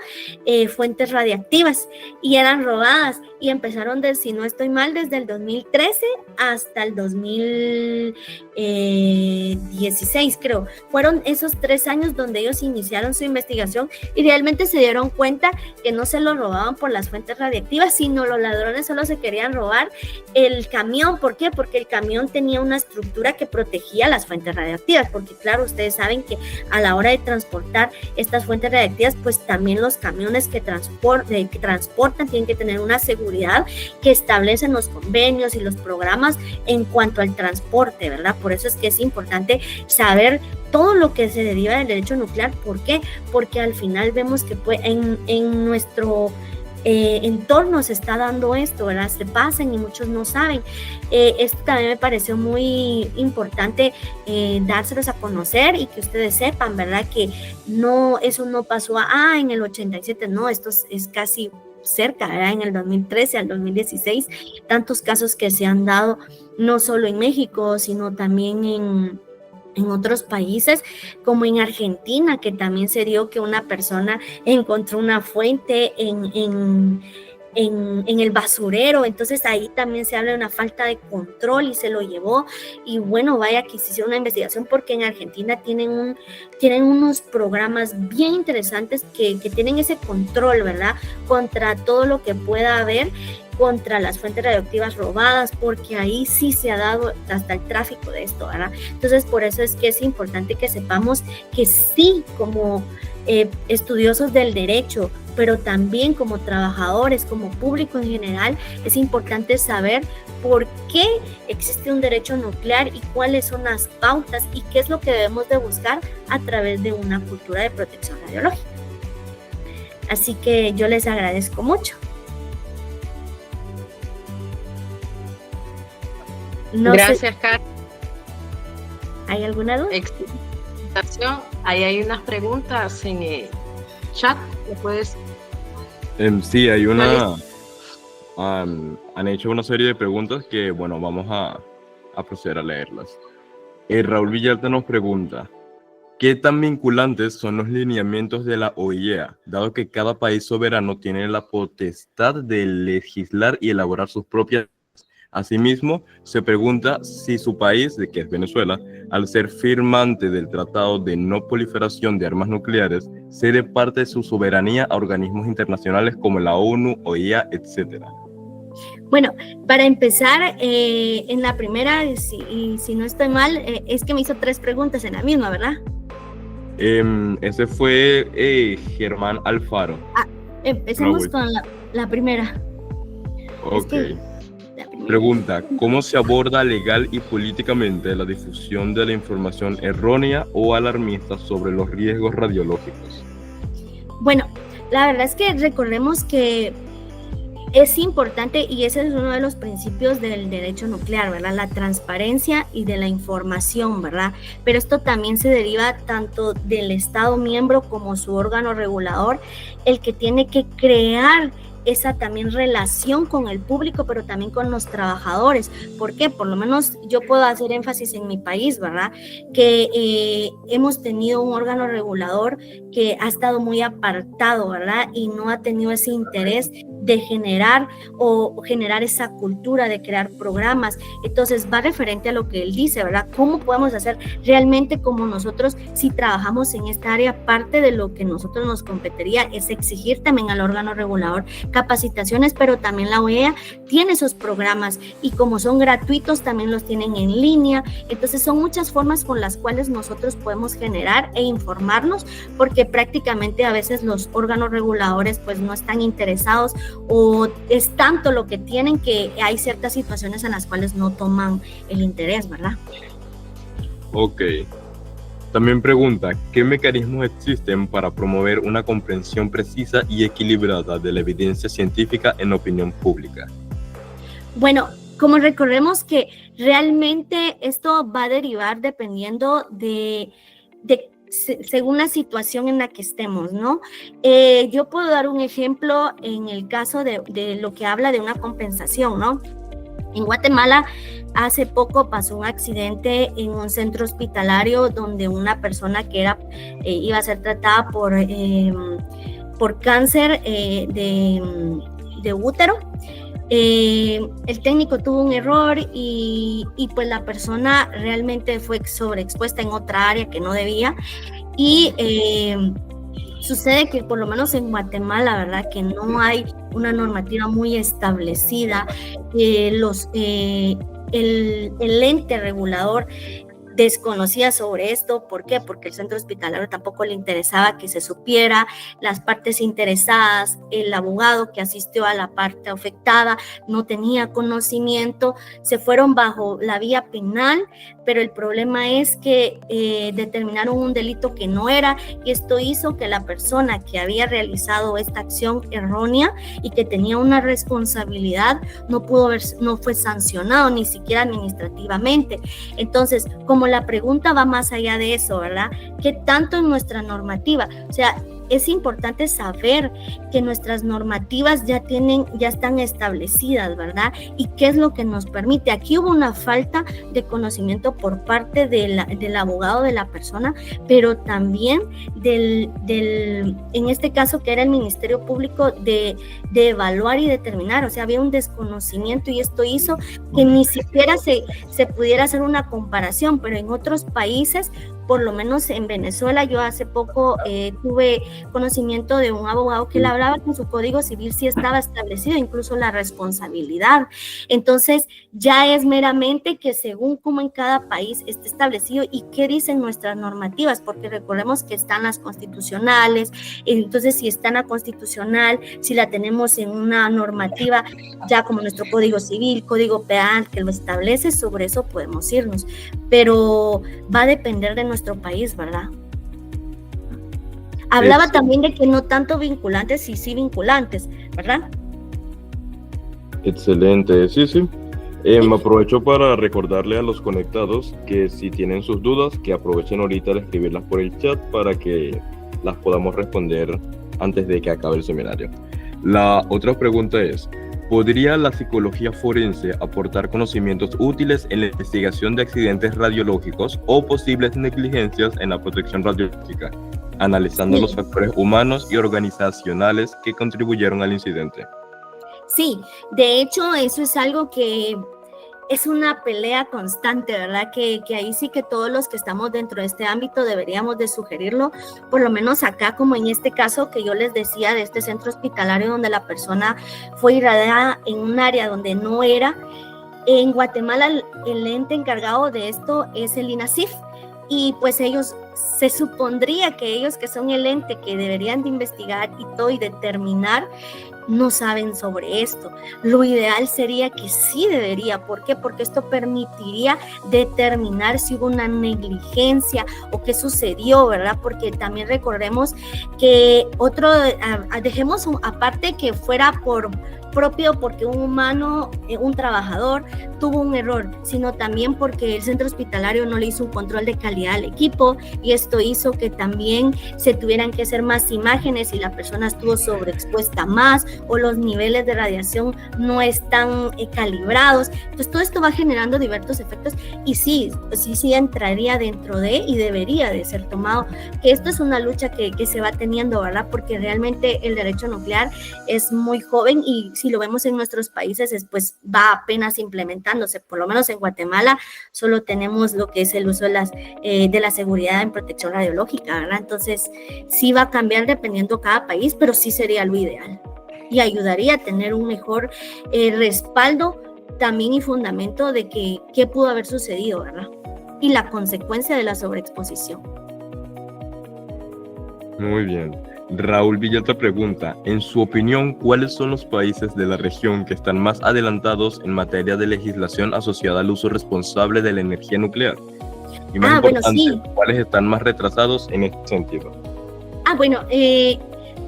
fuentes radiactivas y eran robadas y empezaron, si no estoy mal, desde el 2013 hasta el 2016, creo. Fueron esos 3 años donde ellos iniciaron su investigación y realmente se dieron cuenta que no se lo robaban por las fuentes radiactivas, sino los ladrones solo se querían robar el camión. ¿Por qué? Porque el camión tenía una estructura que protegía las fuentes radiactivas, porque claro, ustedes saben que a la hora de transportar estas fuentes radiactivas, pues también los camiones que transportan tienen que tener una seguridad que establecen los convenios y los programas en cuanto al transporte, ¿verdad? Por eso es que es importante saber todo lo que se deriva del derecho nuclear. ¿Por qué? Porque al final vemos que en nuestro entorno se está dando esto, ¿verdad? Se pasan y muchos no saben. Esto también me pareció muy importante dárselos a conocer y que ustedes sepan, ¿verdad? Que no, eso no pasó en el 87, no, esto es casi cerca, ¿verdad? En el 2013 al 2016, tantos casos que se han dado, no solo en México, sino también en otros países, como en Argentina, que también se dio que una persona encontró una fuente en el basurero, entonces ahí también se habla de una falta de control y se lo llevó, y bueno, vaya que se hizo una investigación porque en Argentina tienen unos programas bien interesantes que tienen ese control, ¿verdad?, contra todo lo que pueda haber, contra las fuentes radioactivas robadas, porque ahí sí se ha dado hasta el tráfico de esto, ¿verdad? Entonces, por eso es que es importante que sepamos que sí, como estudiosos del derecho, pero también como trabajadores, como público en general, es importante saber por qué existe un derecho nuclear y cuáles son las pautas y qué es lo que debemos de buscar a través de una cultura de protección radiológica. Así que yo les agradezco mucho. Gracias, Karen. ¿Hay alguna duda? Ahí hay unas preguntas en el chat. ¿Puedes? Sí, hay una. Han hecho una serie de preguntas que, bueno, vamos a proceder a leerlas. Raúl Villalta nos pregunta: ¿qué tan vinculantes son los lineamientos de la OIEA, dado que cada país soberano tiene la potestad de legislar y elaborar sus propias? Asimismo, se pregunta si su país, que es Venezuela, al ser firmante del Tratado de No Proliferación de Armas Nucleares, cede parte de su soberanía a organismos internacionales como la ONU, OIEA, etc. Bueno, para empezar, en la primera, si no estoy mal, es que me hizo 3 preguntas en la misma, ¿verdad? Ese fue Germán Alfaro. Empecemos con la primera. Ok. Pregunta: ¿cómo se aborda legal y políticamente la difusión de la información errónea o alarmista sobre los riesgos radiológicos? Bueno, la verdad es que recordemos que es importante, y ese es uno de los principios del derecho nuclear, ¿verdad? La transparencia y de la información, ¿verdad? Pero esto también se deriva tanto del Estado miembro como su órgano regulador, el que tiene que crear esa también relación con el público, pero también con los trabajadores. ¿Por qué? Por lo menos yo puedo hacer énfasis en mi país, ¿verdad? Que hemos tenido un órgano regulador que ha estado muy apartado, ¿verdad? Y no ha tenido ese interés de generar esa cultura de crear programas. Entonces va referente a lo que él dice, ¿verdad? ¿Cómo podemos hacer realmente como nosotros, si trabajamos en esta área? Parte de lo que nosotros nos competiría es exigir también al órgano regulador capacitaciones, pero también la OEA tiene esos programas y como son gratuitos también los tienen en línea. Entonces son muchas formas con las cuales nosotros podemos generar e informarnos, porque prácticamente a veces los órganos reguladores pues no están interesados, o es tanto lo que tienen que hay ciertas situaciones en las cuales no toman el interés, ¿verdad? Ok. También pregunta, ¿qué mecanismos existen para promover una comprensión precisa y equilibrada de la evidencia científica en la opinión pública? Bueno, como recordemos que realmente esto va a derivar dependiendo según la situación en la que estemos, ¿no? Yo puedo dar un ejemplo en el caso de lo que habla de una compensación, ¿no? En Guatemala, hace poco pasó un accidente en un centro hospitalario donde una persona que iba a ser tratada por cáncer de útero. El técnico tuvo un error y pues la persona realmente fue sobreexpuesta en otra área que no debía, y sucede que por lo menos en Guatemala, ¿verdad? Que no hay una normativa muy establecida. El ente regulador desconocía sobre esto. ¿Por qué? Porque el centro hospitalario tampoco le interesaba que se supiera. Las partes interesadas, el abogado que asistió a la parte afectada no tenía conocimiento, se fueron bajo la vía penal, pero el problema es que determinaron un delito que no era, y esto hizo que la persona que había realizado esta acción errónea y que tenía una responsabilidad no fue sancionado ni siquiera administrativamente. Entonces, como la pregunta va más allá de eso, ¿verdad? ¿Qué tanto en nuestra normativa? O sea, es importante saber que nuestras normativas ya están establecidas, ¿verdad? Y qué es lo que nos permite. Aquí hubo una falta de conocimiento por parte del abogado de la persona, pero también en este caso que era el Ministerio Público, de evaluar y determinar. O sea, había un desconocimiento y esto hizo que ni siquiera se pudiera hacer una comparación, pero en otros países, por lo menos en Venezuela, yo hace poco tuve conocimiento de un abogado que le hablaba que en su Código Civil sí estaba establecido incluso la responsabilidad. Entonces ya es meramente que según cómo en cada país esté establecido y qué dicen nuestras normativas, porque recordemos que están las constitucionales. Entonces si está en la constitucional, si la tenemos en una normativa ya como nuestro Código Civil, Código Penal que lo establece, sobre eso podemos irnos, pero va a depender de nuestro país, ¿verdad? Hablaba también de que no tanto vinculantes y sí vinculantes, ¿verdad? Excelente, sí. Me aprovecho para recordarle a los conectados que si tienen sus dudas, que aprovechen ahorita de escribirlas por el chat para que las podamos responder antes de que acabe el seminario. La otra pregunta es, ¿podría la psicología forense aportar conocimientos útiles en la investigación de accidentes radiológicos o posibles negligencias en la protección radiológica, analizando los factores humanos y organizacionales que contribuyeron al incidente? Sí, de hecho eso es algo que es una pelea constante, ¿verdad? Que ahí sí que todos los que estamos dentro de este ámbito deberíamos de sugerirlo, por lo menos acá, como en este caso que yo les decía de este centro hospitalario donde la persona fue irradiada en un área donde no era. En Guatemala el ente encargado de esto es el INASIF, y pues ellos, se supondría que ellos, que son el ente que deberían de investigar y todo y determinar, no saben sobre esto. Lo ideal sería que sí debería. ¿Por qué? Porque esto permitiría determinar si hubo una negligencia o qué sucedió, ¿verdad? Porque también recordemos que dejemos aparte que fuera propio porque un humano, un trabajador tuvo un error, sino también porque el centro hospitalario no le hizo un control de calidad al equipo, y esto hizo que también se tuvieran que hacer más imágenes y la persona estuvo sobreexpuesta más o los niveles de radiación no están calibrados. Entonces todo esto va generando diversos efectos y sí entraría dentro de y debería de ser tomado, que esto es una lucha que se va teniendo, ¿verdad? Porque realmente el derecho nuclear es muy joven y si lo vemos en nuestros países pues va apenas implementándose. Por lo menos en Guatemala solo tenemos lo que es el uso de la seguridad en protección radiológica, ¿verdad? Entonces sí va a cambiar dependiendo cada país, pero sí sería lo ideal y ayudaría a tener un mejor respaldo también y fundamento de qué pudo haber sucedido, ¿verdad? Y la consecuencia de la sobreexposición. Muy bien. Raúl Villalta pregunta, en su opinión, ¿cuáles son los países de la región que están más adelantados en materia de legislación asociada al uso responsable de la energía nuclear? Y más importante, sí, ¿cuáles están más retrasados en este sentido?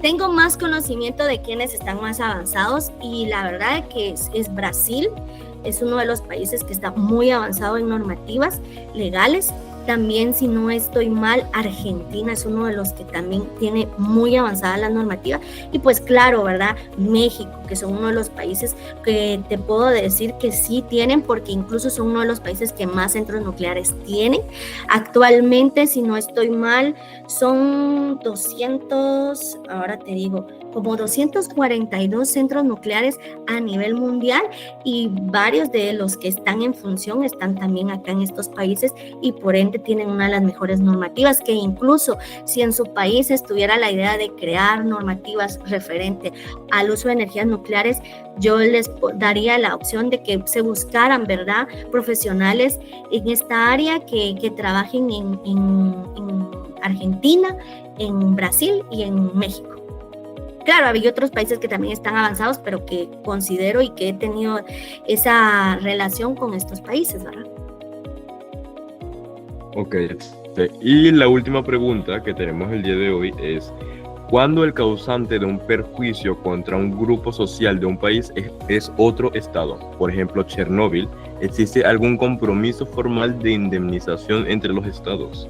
Tengo más conocimiento de quiénes están más avanzados y la verdad que es Brasil, es uno de los países que está muy avanzado en normativas legales. También, si no estoy mal, Argentina es uno de los que también tiene muy avanzada la normativa. Y pues claro, ¿verdad? México, que son uno de los países que te puedo decir que sí tienen, porque incluso son uno de los países que más centros nucleares tienen. Actualmente, si no estoy mal, son 242 centros nucleares a nivel mundial y varios de los que están en función están también acá en estos países y por ende tienen una de las mejores normativas, que incluso si en su país estuviera la idea de crear normativas referente al uso de energías nucleares, yo les daría la opción de que se buscaran, ¿verdad?, profesionales en esta área que trabajen en Argentina, en Brasil y en México. Claro, hay otros países que también están avanzados, pero que considero y que he tenido esa relación con estos países, ¿verdad? Ok, y la última pregunta que tenemos el día de hoy es, ¿cuándo el causante de un perjuicio contra un grupo social de un país es otro estado? Por ejemplo, Chernóbil, ¿existe algún compromiso formal de indemnización entre los estados?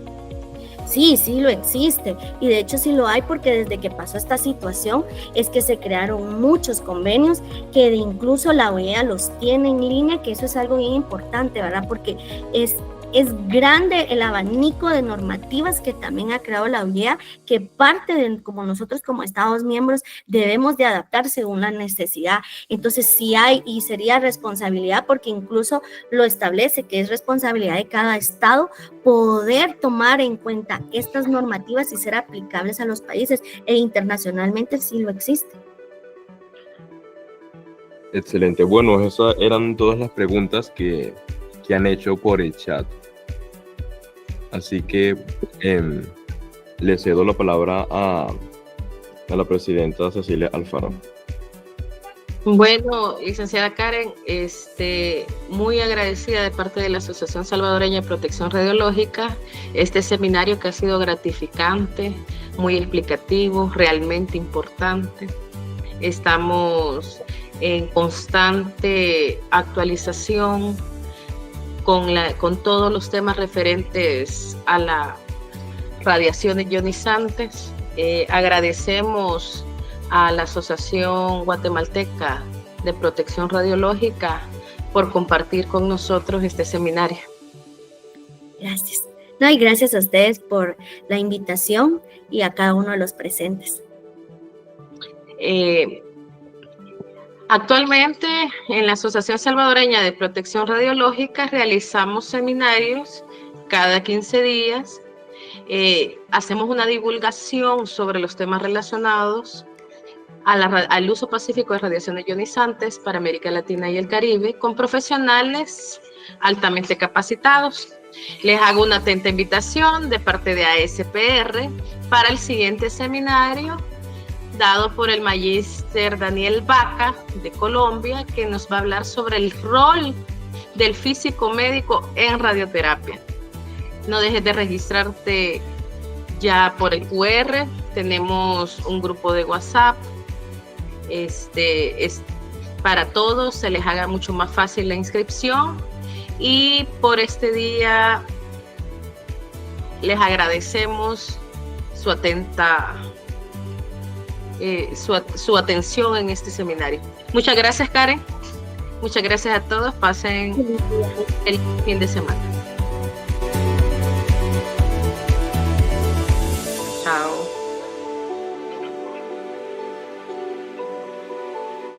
Sí, lo existe y de hecho sí lo hay porque desde que pasó esta situación es que se crearon muchos convenios que incluso la OEA los tiene en línea, que eso es algo bien importante, ¿verdad? Porque es grande el abanico de normativas que también ha creado la OEA, que parte de como nosotros como Estados miembros debemos de adaptar según la necesidad. Entonces sí hay y sería responsabilidad porque incluso lo establece que es responsabilidad de cada estado poder tomar en cuenta estas normativas y ser aplicables a los países e internacionalmente sí lo existe. Excelente. Bueno, esas eran todas las preguntas que han hecho por el chat. Así que le cedo la palabra a la presidenta Cecilia Alfaro. Bueno, licenciada Karen, muy agradecida de parte de la Asociación Salvadoreña de Protección Radiológica, este seminario que ha sido gratificante, muy explicativo, realmente importante. Estamos en constante actualización con todos los temas referentes a las radiaciones ionizantes. Agradecemos a la Asociación Guatemalteca de Protección Radiológica por compartir con nosotros este seminario. Gracias. No, y gracias a ustedes por la invitación y a cada uno de los presentes. Actualmente en la Asociación Salvadoreña de Protección Radiológica realizamos seminarios cada 15 días. Hacemos una divulgación sobre los temas relacionados al uso pacífico de radiaciones ionizantes para América Latina y el Caribe con profesionales altamente capacitados. Les hago una atenta invitación de parte de ASPR para el siguiente seminario dado por el magíster Daniel Vaca de Colombia, que nos va a hablar sobre el rol del físico médico en radioterapia. No dejes de registrarte ya por el QR. Tenemos un grupo de WhatsApp. Para todos se les haga mucho más fácil la inscripción. Y por este día les agradecemos su atenta su atención en este seminario. Muchas gracias, Karen. Muchas gracias a todos. Pasen el fin de semana.